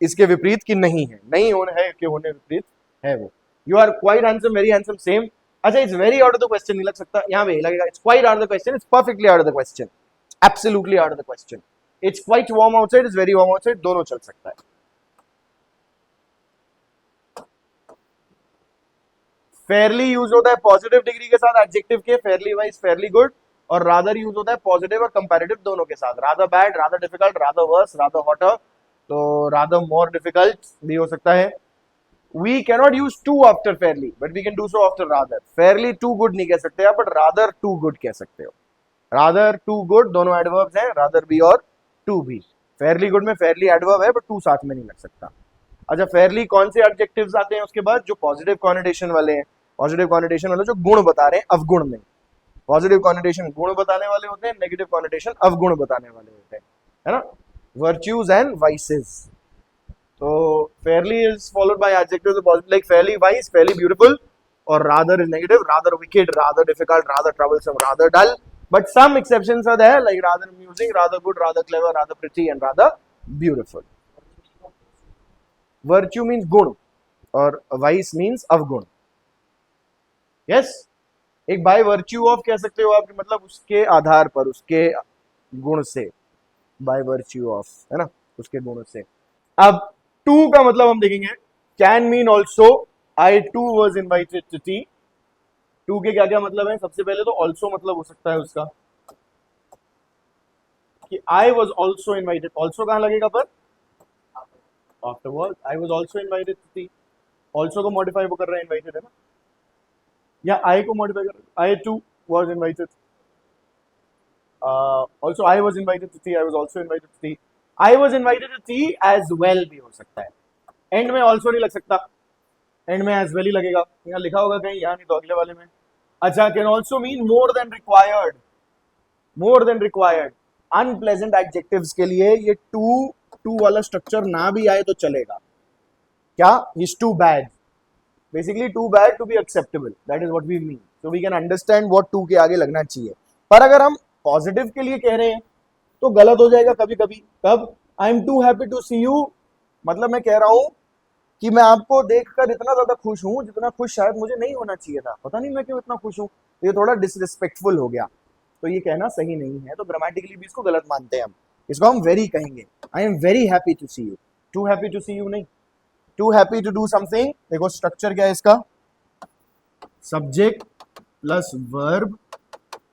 इसके विपरीत कि नहीं है. नहीं होने है के होने विपरीत है वो. You are quite handsome, very handsome, same. अच्छा it's very out of the question नहीं लग सकता. यहाँ पे लगेगा it's quite out of the question. It's perfectly out of the question. Absolutely out of the question. It's quite warm outside, it's very warm outside. दोनों चल सकता है. फेयरली यूज होता है पॉजिटिव डिग्री के साथ एडजेक्टिव के. Fairly wise, fairly good. और रादर यूज होता है पॉजिटिव और कंपैरेटिव दोनों के साथ. Rather bad, rather difficult, rather worse, rather hotter. तो रादर मोर डिफिकल्ट भी हो सकता है. We cannot use too after fairly but we can do so after rather. Fairly too good नहीं कह सकते आप, बट रादर टू गुड कह सकते हो. रादर टू गुड दोनों एडवर्ब्स हैं, रादर भी और टू भी. फेयरली गुड में फेयरली एडवर्ब है बट टू साथ में नहीं लग सकता. अच्छा फेयरली कौन से एडजेक्टिव्स आते हैं उसके बाद? जो पॉजिटिव कॉनिटेशन वाले हैं. पॉजिटिव कॉनिटेशन वाले जो गुण बता रहे हैं, अवगुण नहीं. पॉजिटिव कॉनिटेशन गुण बताने वाले होते हैं, नेगेटिव कॉनिटेशन अवगुण बताने वाले होते हैं, है ना. Virtues and vices. तो fairly is followed by adjectives of positive, like fairly wise, fairly beautiful, or rather is negative, rather wicked, rather difficult, rather troublesome, rather dull. But some exceptions are there, like rather amusing, rather good, rather clever, rather pretty, and rather beautiful. Virtue means gun, और vice means अवगुण. Yes, एक by virtue of कह सकते हो आप, मतलब उसके आधार पर, उसके गुण से, by virtue of, है ना, उसके गुण से. अब to का मतलब हम देखेंगे, can mean also. I too was invited to tea. to के क्या क्या मतलब है? सबसे पहले तो also मतलब हो सकता है उसका कि I was also invited. Also कहाँ लगेगा पर? Afterwards, I was also invited to tea. Also को modify वो कर रहा है, invited है ना, या I को modify कर रहा है. I too was invited. Also I was invited to tea. I was also invited to tea. I was invited to tea as well भी हो सकता है. End में also नहीं लग सकता, एंड में एज वेल ही लगेगा. यहाँ लिखा होगा कहीं, यहाँ नहीं तो अगले वाले में. अच्छा, can also mean more than required. More than required. Unpleasant adjectives के लिए ये टू वाला स्ट्रक्चर ना भी आए तो चलेगा. क्या? Is too bad. Basically too bad to be acceptable, that is what we mean. So we can understand what too के आगे लगना चाहिए. पर अगर हम पॉजिटिव के लिए कह रहे हैं तो गलत हो जाएगा कभी कभी. कब? I am too happy to see you, मतलब मैं कह रहा हूं कि मैं आपको देखकर इतना ज्यादा खुश हूं जितना खुश शायद मुझे नहीं होना चाहिए था. पता नहीं मैं क्यों इतना खुश हूं. ये थोड़ा डिसरिस्पेक्टफुल हो गया, तो ये कहना सही नहीं है. तो ग्रामेटिकली भी इसको गलत मानते हैं हम. इसको हम वेरी कहेंगे. I am very happy to see you. Too happy to see you नहीं. Too happy to do something. देखो स्ट्रक्चर क्या है इसका, subject plus verb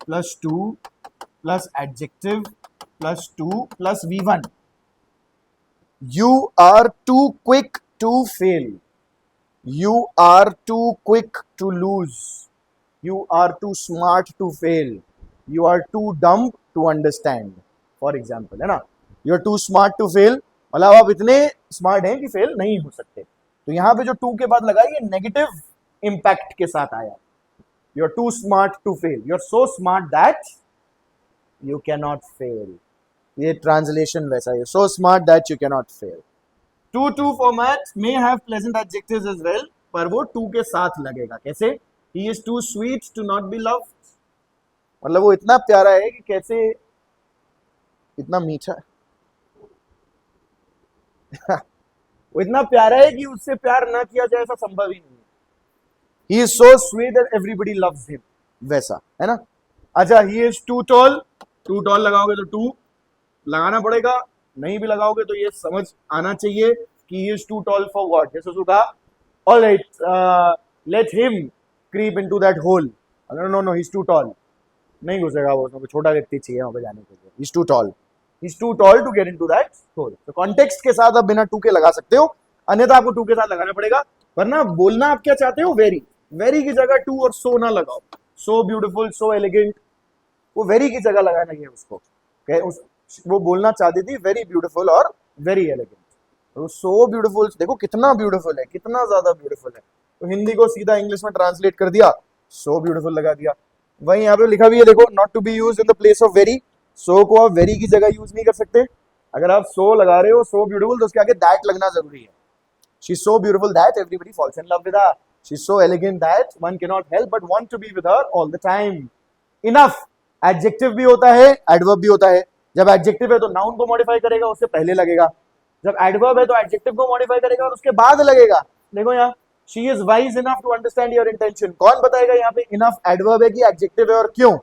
plus to plus adjective plus to plus V1. You are too quick to fail. You are too quick to lose. You are too smart to fail. You are too dumb to understand. For example, है ना, you are too smart to fail, मतलब आप इतने smart हैं कि fail नहीं हो सकते. तो यहाँ पे जो टू के बाद लगा ये नेगेटिव इम्पैक्ट के साथ आया. You are too smart to fail. You are so smart that you cannot fail. ये ट्रांसलेशन वैसा है. So smart that you cannot fail. To format may have pleasant adjectives as well, पर वो to के साथ लगेगा. कैसे? He is too sweet to not be loved. मतलब वो इतना प्यारा है कि कैसे इतना मीठा वो इतना प्यारा है कि उससे प्यार ना किया जाए ऐसा संभव ही नहीं है. He is so sweet that everybody loves him. वैसा है ना. अच्छा, he is too tall. too tall लगाओगे तो to लगाना पड़ेगा. नहीं भी लगाओगे तो ये समझ आना चाहिए कि he is too tall for what. जैसे उसको कहा, all right, let him creep into that hole. No, he's too tall. नहीं घुसेगा वो, उसमें छोटा व्यक्ति चाहिए वहां पे जाने के लिए. He's too tall. He's too tall to get into that hole. तो कॉन्टेक्स्ट के साथ आप बिना टू के लगा सकते हो, अन्यथा आपको टू के साथ लगाना पड़ेगा. वरना बोलना आप क्या चाहते हो, वेरी. वेरी की जगह टू और सो ना लगाओ. सो ब्यूटिफुल, सो एलिगेंट, वो वेरी की जगह लगाना है उसको. वो बोलना चाहती थी वेरी ब्यूटीफुल और वेरी एलिगेंट. तो सो ब्यूटीफुल, देखो कितना ब्यूटीफुल है, कितना ज्यादा ब्यूटीफुल है. तो हिंदी को सीधा इंग्लिश में ट्रांसलेट कर दिया, सो ब्यूटीफुल लगा दिया. वहीं यहाँ पे लिखा भी है, देखो, not to be used in the place of very. So को आप वेरी की जगह यूज नहीं कर सकते. अगर आप सो लगा रहे हो, सो ब्यूटीफुल, तो उसके आगे दैट लगना जरूरी है. She is so beautiful that everybody falls in love with her. She is so elegant that one can not help but want to be with her all the time. Enough adjective भी होता है, adverb भी होता है. जब adjective है तो noun को मॉडिफाई करेगा, उससे पहले लगेगा. जब एडवर्ब है तो एडजेक्टिव को मॉडिफाई करेगा और उसके बाद लगेगा. देखो यहाँ, she is wise enough to understand your intention. कौन बताएगा यहाँ पे इनफ एडवर्ब है कि एडजेक्टिव है और क्यों?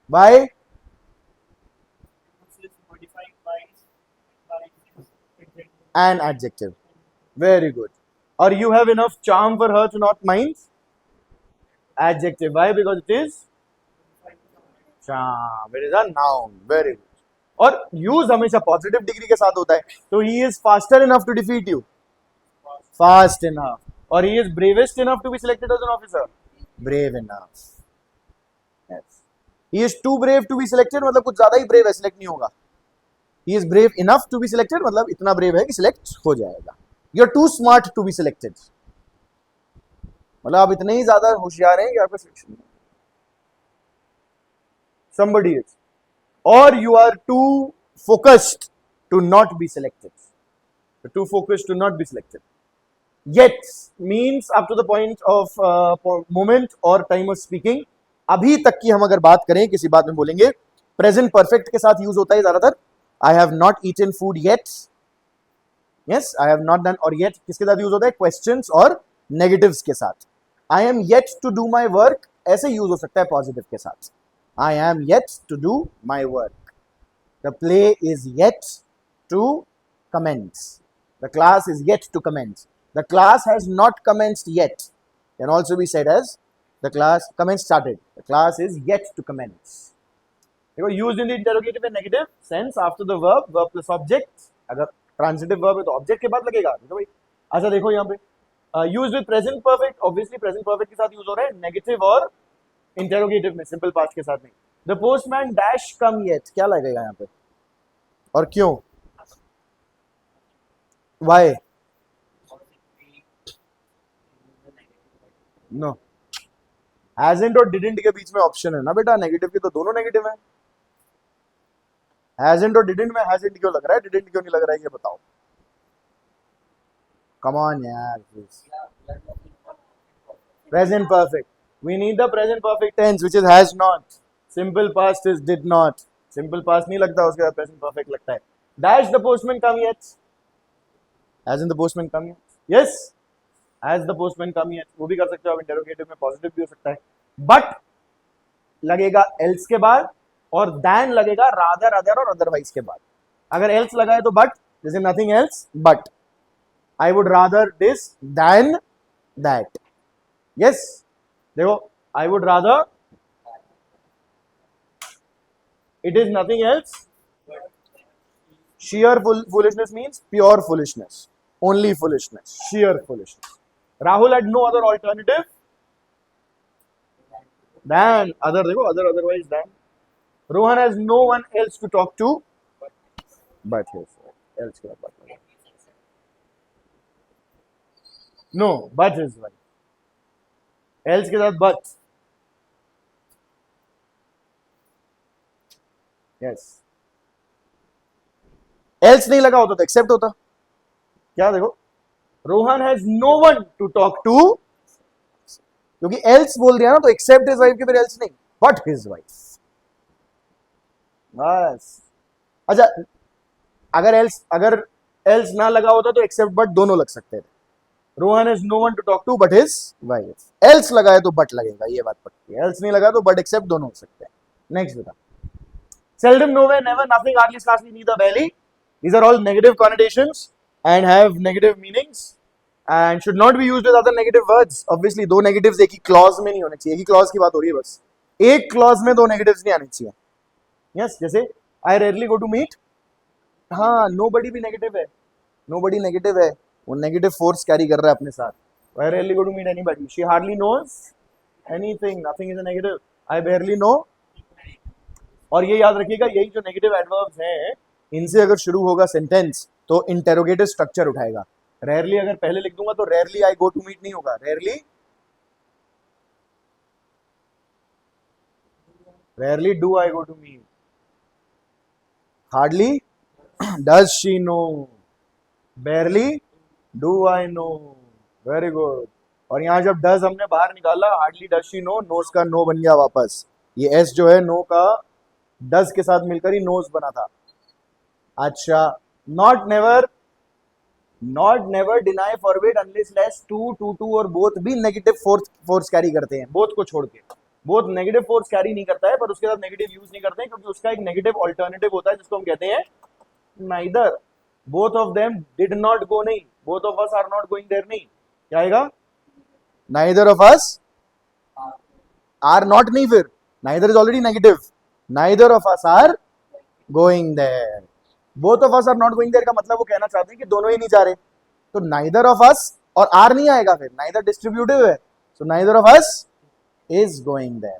By an adjective. Very good. और you have enough charm for her to not mind? Adjective. Why? Because it is charm. It is a noun. Very good. और use हमेशा पॉजिटिव डिग्री के साथ होता है. तो he is faster enough to defeat you. Fast enough. और he is bravest enough to be selected as an officer. Brave enough. Yes. He is too brave to be selected, मतलब कुछ ज्यादा ही brave है, select नहीं होगा. He is brave enough to be selected, मतलब इतना brave है कि select हो जाएगा. You are too smart to be selected. मतलब आप इतने ही ज्यादा होशियार हैं कि आपका selection. Somebody is. Or you are too focused to not be selected. too focused to not be selected. Yet means up to the point of moment or time of speaking. अभी तक की हम अगर बात करें, किसी बात में बोलेंगे प्रेजेंट परफेक्ट के साथ यूज होता है ज्यादातर. I have not eaten food yet. Yes, I have not done. और येट किसके साथ यूज होता है? क्वेश्चंस और नेगेटिव्स के साथ. I am yet to do my work ऐसे यूज हो सकता है पॉजिटिव के साथ. I am yet to do my work. The play is yet to commence. The class is yet to commence. The class has not commenced yet. Can also be said as the class commence started. The class is yet to commence. देखो used in the interrogative and negative sense after the verb, verb plus object. अगर transitive verb है तो object के बाद लगेगा. देखो भाई, अच्छा देखो यहाँ पे used with present perfect. Obviously present perfect के साथ use हो रहा है negative और interrogative में, simple past के साथ नहीं. The postman dash come yet. क्या लगेगा यहाँ पे और क्यों? Why? नो, हैजंट और डिडंट के बीच में ऑप्शन है ना बेटा. नेगेटिव के तो दोनों नेगेटिव है. हैजंट और डिडंट में हैजंट क्यों लग रहा है, डिडंट क्यों नहीं लग रहा है, ये बताओ. कम ऑन यार. Present perfect. We need the present perfect tense which is has not. Simple past is did not. Simple past नहीं लगता, उसके बाद प्रेजेंट परफेक्ट लगता है. Dash the postman come yet. Hasn't the postman come yet. Yes, As the postman come yet. वो भी कर सकते हो आप. इंटेरोगेटिव में पॉजिटिव भी हो सकता है. बट लगेगा एल्स के बाद और दैन लगेगा रादर, अदर और अदरवाइज के बाद. अगर एल्स लगा है तो but. This is nothing else but. I would rather this than that. Yes, देखो I would rather. It is nothing else. sheer foolishness means pure foolishness. Only foolishness. Sheer foolishness. Rahul had no other alternative than other. देखो other, otherwise than. Rohan has no one else to talk to but his wife. Else के बाद but. No, but his wife. Else के साथ but. Yes. Else नहीं लगा होता तो accept होता. क्या देखो, Rohan has no one to talk to. क्योंकि एल्स बोल दिया ना तो एक्सेप्ट हिज वाइफ के फिर एल्स नहीं, बट हिज वाइफ. बस. अच्छा, अगर एल्स ना लगा होता तो एक्सेप्ट बट दोनों लग सकते थे. Rohan has no one to talk to but his wife. Else लगा है तो बट लगेगा, ये बात पक्की है. एल्स नहीं लगा तो बट एक्सेप्ट दोनों हो सकते हैं. नेक्स्ट बता. Seldom, nowhere, never, nothing, hardly, scarcely, neither, barely. These are all negative connotations and have negative meanings and should not be used with other negative words. Obviously, दो negatives एक ही clause में नहीं होने चाहिए. एक ही clause की बात हो रही है बस. एक clause में दो negatives नहीं आने चाहिए. Yes, जैसे I rarely go to meet. हाँ, nobody भी negative है. Nobody negative है. वो negative force carry कर रहा है अपने साथ. I rarely go to meet anybody. She hardly knows anything. Nothing is a negative. I barely know. और ये याद रखिएगा, यही जो negative adverbs हैं इनसे अगर शुरू होगा सेंटेंस तो इंटेरोगेटिव स्ट्रक्चर उठाएगा. रेयरली अगर पहले लिख दूंगा तो rarely I go to meet नहीं होगा. Rarely do I go to meet. Hardly does she know. Barely do I know. Very good. और यहां जब डज हमने बाहर निकाला, hardly does she know, knows का नो बन गया वापस. ये एस जो है नो का डज के साथ मिलकर ही नोज बना था. अच्छा, not never deny forbid unless lest too और बोथ भी नेगेटिव फोर्स कैरी करते हैं. बोथ को छोड़ के बोथ नेगेटिव फोर्स कैरी नहीं करता है, पर उसके साथ नेगेटिव यूज नहीं करते हैं क्योंकि उसका एक नेगेटिव ऑल्टरनेटिव होता है जिसको हम कहते हैं neither. Both of them did not go नहीं, both of us are not going there नहीं. क्या आएगा? Neither of us are not. नहीं, फिर neither is already negative. Neither of us are going there. Both of us are not going there का मतलब वो कहना चाहते हैं कि दोनों ही नहीं जा रहे. तो नाइदर ऑफ अस और आर नहीं आएगा, फिर नाइदर डिस्ट्रीब्यूटिव है. So neither of us is going there.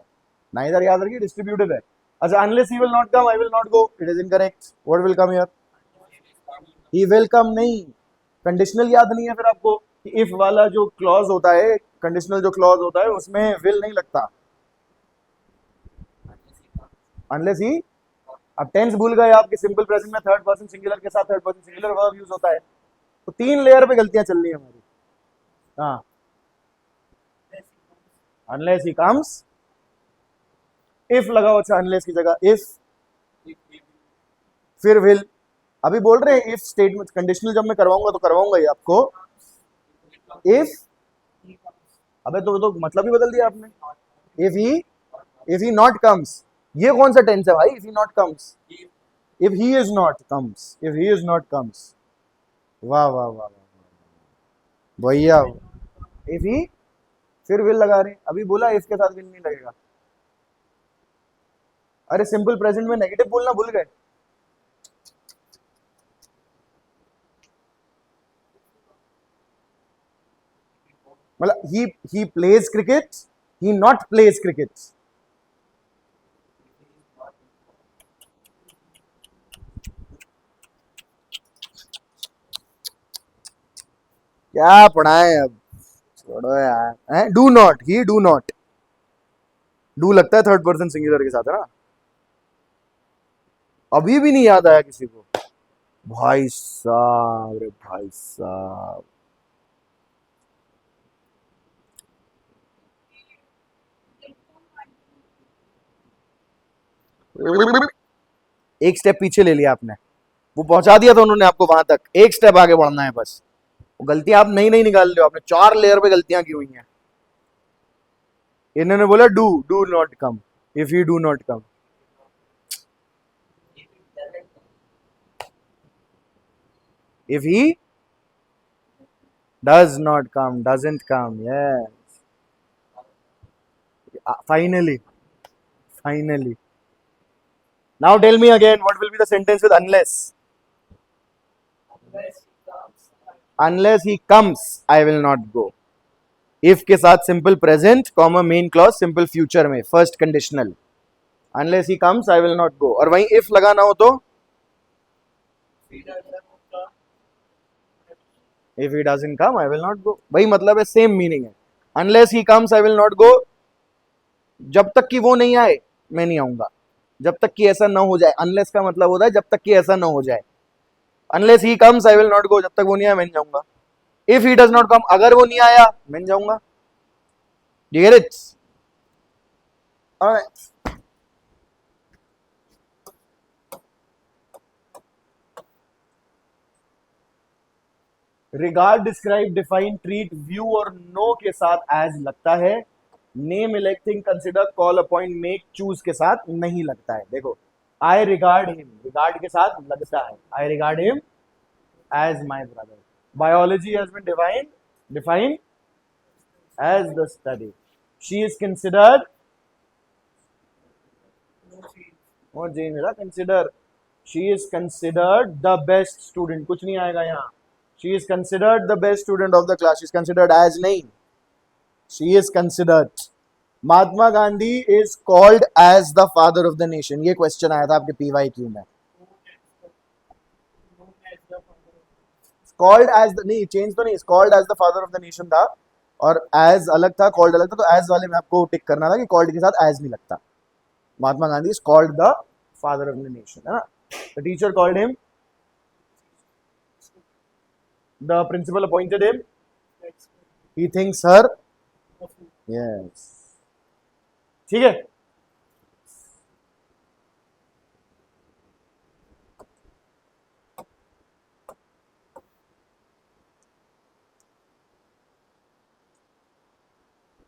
Neither याद रखिए डिस्ट्रीब्यूटिव है. अच्छा, unless he will not come I will not go. It is incorrect. What will come here? He will come नहीं. Conditional याद नहीं है फिर आपको कि इफ वाला जो क्लॉज होता है, कंडीशनल जो क्लॉज होता है उसमें विल नहीं लगता. Unless he. अब टेंस भूल गए आप कि सिंपल प्रेजेंट में थर्ड पर्सन सिंगुलर के साथ third person singular verb use होता है. तो 3 लेयर पे गलतियां चल रही है हमारी। हाँ, अनलेस ही कम्स, इफ लगाओ, अच्छा अनलेस की जगह इफ, फिर विल। अभी बोल रहे हैं इफ स्टेटमेंट कंडीशनल जब मैं करवाऊंगा तो करवाऊंगा ही आपको इफ। अबे तो मतलब ही बदल दिया आपने। इफ ही नॉट कम्स, ये कौन सा टेंस है भाई? If he not comes, if he is not comes, if he is not comes. वाह वाह वाह वाह भैया। इफ ही, फिर विल लगा रहे हैं। अभी बोला इफ के साथ विल नहीं लगेगा। अरे सिंपल प्रेजेंट में नेगेटिव बोलना भूल गए। मतलब he plays cricket, he not pledge cricket. क्या पढ़ाए अब, छोड़ो यार। Do not, he do not, do लगता है थर्ड पर्सन सिंगुलर के साथ है ना। अभी भी नहीं याद आया किसी को? भाई साहब रे भाई साहब। एक स्टेप पीछे ले लिया आपने, वो पहुंचा दिया था उन्होंने आपको वहां तक, एक स्टेप आगे बढ़ना है बस। वो गलतियां आप नहीं नहीं निकाल रहे हो, आपने 4 लेयर पे गलतियां की हुई हैं। इन्होंने बोला do not come, if you do not come. If he does not come, doesn't come, yes. Finally, finally. Now tell me again, what will be the sentence with unless? Unless he comes I will not go. If के साथ simple present comma main clause simple future में first conditional. Unless he comes I will not go. और वहीं if लगाना हो तो if he doesn't come I will not गो। भाई मतलब है, सेम मीनिंग है। Unless he comes I will not गो, जब तक कि वो नहीं आए मैं नहीं आऊंगा, जब तक कि ऐसा ना हो जाए। अनलेस का मतलब होता है जब तक कि ऐसा ना हो जाए। Unless he comes I will not गो, जब तक वो नहीं आया मैं नहीं जाऊंगा। इफ ही डज नॉट कम, अगर वो नहीं आया मैं नहीं जाऊंगा। You get it? Alright. Regard, describe, define, treat, view और नो के साथ एज लगता है। Name, elect, think, consider, call, appoint, make, choose के साथ नहीं लगता है। देखो, आई रिगार्ड हिम, रिगार्ड के साथ लगता है। I regard him as my brother. Biology has been defined as the study. She is considered, और जी मेरा consider, she is considered the best student, कुछ नहीं आएगा यहाँ। She is considered the best student of the class, she is considered as नहीं, she is considered. Mahatma Gandhi is called as the father of the nation, ये question आया था आपके PYQ में। कॉल्ड एज द, नहीं चेंज तो नहीं, called as the father of the nation था और एज अलग था, कॉल्ड अलग था। तो एज वाले में आपको टिक करना था कि कॉल्ड के साथ एज नहीं लगता। Mahatma Gandhi is called the father of the nation, है ना। The teacher called him, the principal appointed him, he thinks her, yes, ठीक है।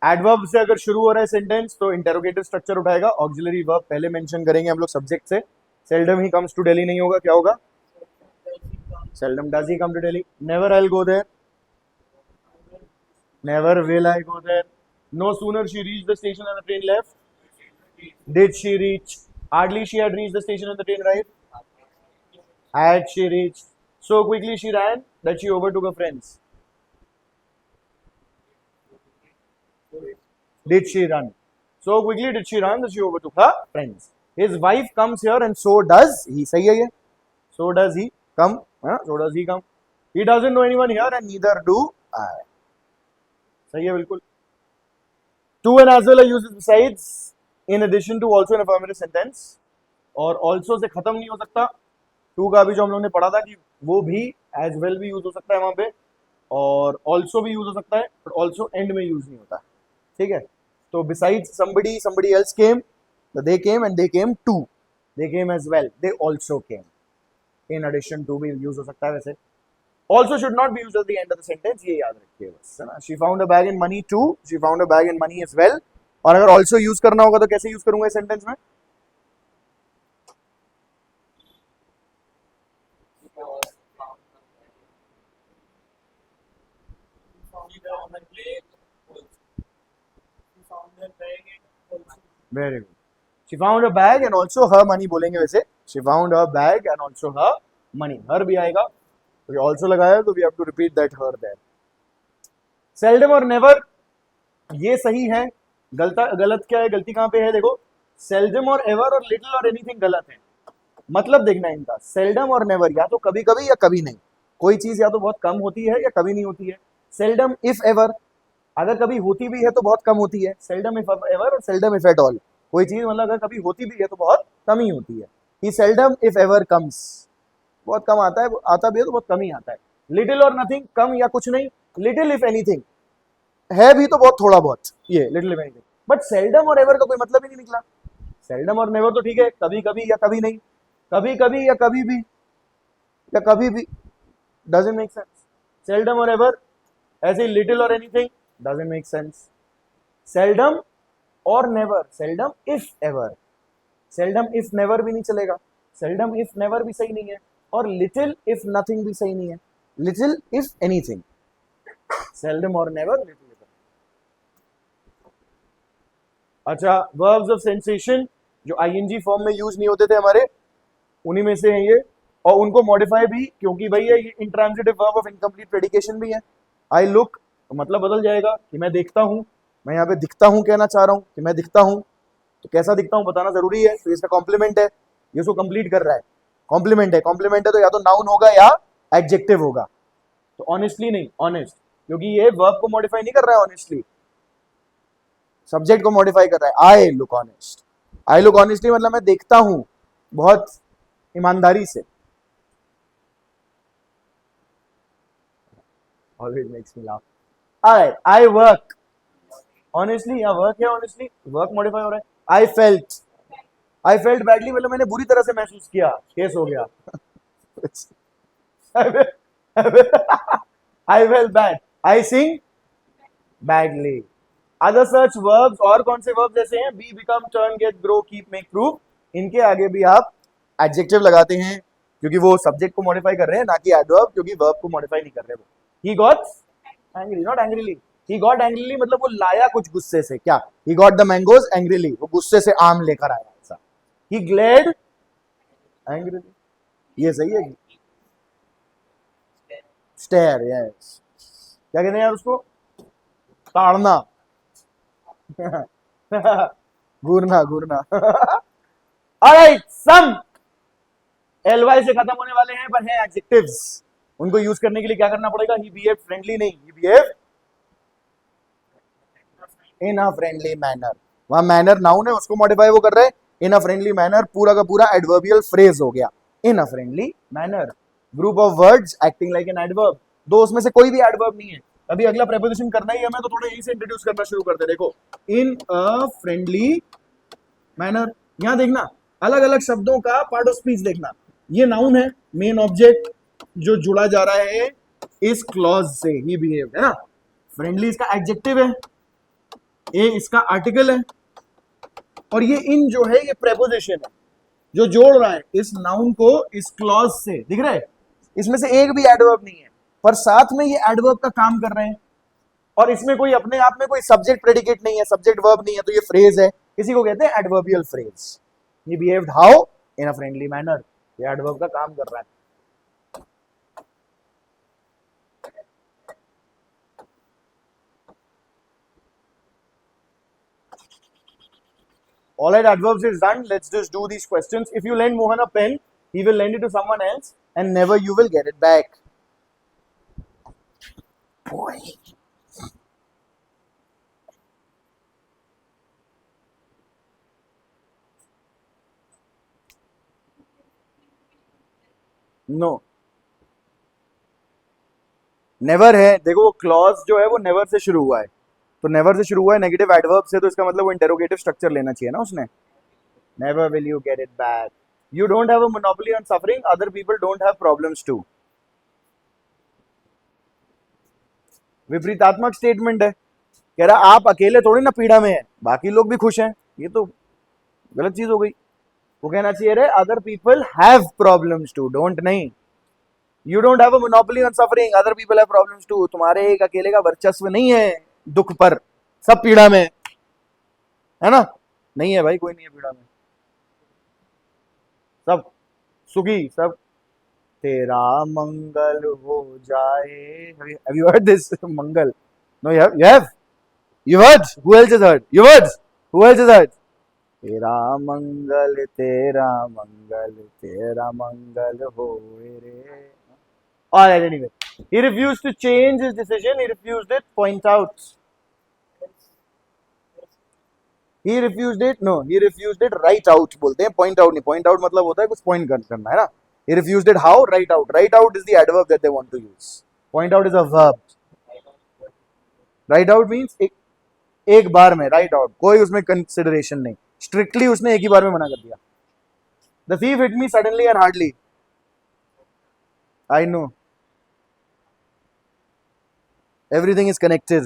एडवर्ब से अगर शुरू हो रहा है सेंटेंस तो इंटेरोगेटिव स्ट्रक्चर उठाएगा, ऑक्सिलरी वर्ब पहले मेंशन करेंगे हम लोग सब्जेक्ट से। Seldom he comes to Delhi नहीं होगा, क्या होगा? Seldom does he come to Delhi. Never I will go there, never will I go there. No sooner she reach the station and the train left, did she reach, hardly she had reach the station and the train right, had she reach, so quickly she rain that she overtook her friends, did she run, so quickly did she run that she overtook her friends. His wife comes here and so does he, सही है ये, so does he come, so does he come. He doesn't know anyone here and neither do I, सही है बिल्कुल। To and as well are used besides, in addition to, also in affirmative sentence, और also से खत्म नहीं हो सकता। to का अभी जो हम लोगों ने पढ़ा था कि वो भी एज वेल भी यूज हो सकता है वहां पे, और ऑल्सो भी यूज हो सकता है, बट ऑल्सो एंड में यूज नहीं होता। ठीक है, तो besides somebody else came, they came and they came too, they came as well, they also came, in addition to भी यूज हो सकता है वैसे। also should not be used at the end of the sentence, ये याद रखिए बस, है ना। she found a bag in money too, she found a bag in money as well, और अगर also यूज करना होगा तो कैसे यूज करूंगा इस सेंटेंस में? Very good, she found a bag and also her money बोलेंगे वैसे, she found a bag and also her money, her भी आएगा तो also लगाया तो we have to repeat that her there। seldom और never ये सही है, गलत क्या है, गलती कहां पे है देखो, seldom और ever और little और anything गलत है। मतलब देखना इनका, seldom और never या तो कभी कभी या कभी नहीं, कोई चीज या तो बहुत कम होती है या कभी नहीं होती है। seldom if ever, अगर कभी होती भी है तो बहुत कम होती है, seldom if ever और seldom if at all, कोई चीज मतलब अगर कभी होती भी है तो बहुत कम ही होती है। he seldom if ever comes, बहुत कम आता है, आता भी है तो बहुत कम ही आता है। लिटिल और नथिंग, कम या कुछ नहीं, लिटिल इफ एनीथिंग, है भी तो बहुत थोड़ा बहुत, ये little if anything. But seldom और एवर का कोई मतलब ही नहीं निकला। सेल्डम और नेवर तो ठीक है, कभी कभी या कभी नहीं, कभी कभी या कभी भी, या कभी भी, डजंट मेक सेंस। सेल्डम और एवर, ऐसे ही लिटिल और anything, doesn't make sense. Seldom और never, seldom if ever, seldom if never भी नहीं चलेगा, सेल्डम इफ नेवर भी सही नहीं है, और लिटिल इफ नथिंग भी सही नहीं है, लिटिल इफ एनीथिंग, सेल्डम और नेवर, लिटिल इफ। अच्छा, वर्ब्स ऑफ सेंसेशन जो आईएनजी फॉर्म में यूज नहीं होते थे हमारे, उन्हीं में से है ये, और उनको मॉडिफाई भी, क्योंकि भाई ये इंट्रांजिटिव वर्ब ऑफ इनकम्प्लीट प्रेडिकेशन भी है। आई लुक मतलब बदल जाएगा कि मैं देखता हूं, मैं यहाँ पे दिखता हूं कहना चाह रहा हूं कि मैं दिखता हूं, तो कैसा दिखता हूं बताना जरूरी है, तो इसका कॉम्प्लीमेंट है, ये उसको कंप्लीट कर रहा है। कॉम्प्लीमेंट है, कॉम्प्लीमेंट है तो या तो नाउन होगा या एडजेक्टिव होगा, तो ऑनेस्टली नहीं, ऑनेस्ट, क्योंकि ये वर्ब को मॉडिफाई नहीं कर रहा है ऑनेस्टली, सब्जेक्ट को मॉडिफाई कर रहा है। I look honest, I look honestly मतलब मैं देखता हूं बहुत ईमानदारी से। Always makes me laugh. Alright, I work honestly, या वर्क है honestly, वर्क मॉडिफाई हो रहा है। I felt badly मतलब मैंने बुरी तरह से महसूस किया, केस हो गया। I felt bad, I sing badly। Other search verbs, और कौन से वर्ब्स ऐसे हैं, be, become, turn, get, grow, keep, make, prove, इनके आगे भी आप एडजेक्टिव लगाते हैं, क्योंकि वो सब्जेक्ट को मॉडिफाई कर रहे हैं, ना कि एडवर्ब, क्योंकि वर्ब को मॉडिफाई नहीं कर रहे वो। He got angry, not angrily, he got angrily मतलब वो लाया कुछ गुस्से से, क्या, he got the mangoes angrily, वो गुस्से से आम लेकर आया ऐसा। ही ग्लेड एंग्रीली, ये सही है। स्टेयर, यस, क्या कहते हैं यार उसको, ताड़ना। घूरना, घूरना। ऑलराइट, सम एलवाई से खत्म होने वाले हैं पर हैं एडजेक्टिव्स, उनको यूज करने के लिए क्या करना पड़ेगा, ही बिहेव फ्रेंडली नहीं, he behave in a friendly manner, वहां मैनर नाउन है उसको मॉडिफाई वो कर रहे हैं, इन अ फ्रेंडली मैनर पूरा का पूरा एडवर्बियल फ्रेज हो गया, in a friendly manner, group of words acting like an adverb, दो उसमें से कोई भी एडवर्ब नहीं है। अभी अगला प्रेपोजिशन करना ही हमें, तो थोड़ा यहीं से इंट्रोड्यूस करना शुरू करते हैं। देखो, इन अ फ्रेंडली मैनर, यहां देखना अलग अलग शब्दों का पार्ट ऑफ स्पीच देखना, ये नाउन है, मेन ऑब्जेक्ट जो जुड़ा जा रहा है इस क्लॉज से, ही बिहेव, है ना। फ्रेंडली इसका एडजेक्टिव है, ए इसका आर्टिकल है, और ये इन जो है ये प्रेपोजिशन है जो जोड़ रहा है इस नाउन को इस क्लॉज से, दिख रहा है, इसमें से एक भी एडवर्ब नहीं है, पर साथ में ये एडवर्ब का काम कर रहे हैं, और इसमें कोई अपने आप में कोई सब्जेक्ट प्रेडिकेट नहीं है, सब्जेक्ट वर्ब नहीं है, तो ये फ्रेज है, इसी को कहते हैं adverbial phrase. He behaved how, in a friendly manner, ये एडवर्ब का काम कर रहा है। All right, adverbs is done. Let's just do these questions. If you lend Mohan a pen, he will lend it to someone else, and never you will get it back. Boy. No. Never है, देखो वो clause जो है वो never say शुरू हुआ है, तो नेवर से शुरू हुआ है नेगेटिव एडवर्ब से, तो इसका मतलब वो इंटेरोगेटिव स्ट्रक्चर लेना चाहिए ना उसने. Never will you get it back. You don't have a monopoly on suffering, other people don't have problems too. विपरीतात्मक स्टेटमेंट है, कह रहा आप अकेले थोड़ी ना पीड़ा में है, बाकी लोग भी खुश हैं. ये तो गलत चीज हो गई. वो कहना चाहिए रे other people have problems too, don't नहीं. You don't have a monopoly on suffering, other people have problems too. तुम्हारे एक अकेले का वर्चस्व नहीं है दुख पर, सब पीड़ा में है ना. नहीं है भाई, कोई नहीं है पीड़ा में, सब सुखी, सब तेरा मंगल हो जाए. Have you heard this? Mangal. No, you have? You heard? Who else has heard? You heard? Who else has heard? तेरा मंगल होए रे. Alright, anyway. He refused to change his decision. He refused it. Point out. He refused it. No, he refused it. Write out बोलते हैं. Point out नहीं. Point out मतलब होता है कुछ point करना है ना. He refused it. How? Write out. Write out is the adverb that they want to use. Point out is a verb. Write out means एक बार में. Write out. कोई उसमें consideration नहीं. Strictly उसने एक ही बार में मना कर दिया. The thief hit me suddenly and hardly. I know. Everything is connected.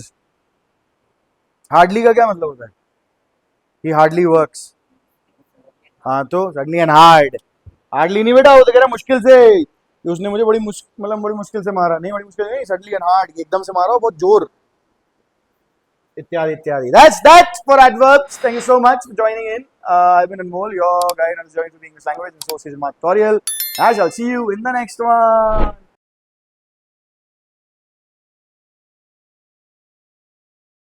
Hardly का क्या मतलब होता है? He hardly works. हाँ तो suddenly and hard. Hardly नहीं बेटा, वो तो कह रहा मुश्किल से. उसने मुझे बड़ी मुश्किल से मारा. नहीं, बड़ी मुश्किल नहीं, suddenly and hard. एकदम से मारा, बहुत जोर. इत्यादि इत्यादि. That's that for adverbs. Thank you so much for joining in. I've been Anmol, your guide on the journey to the English language and association tutorial. I shall see you in the next one.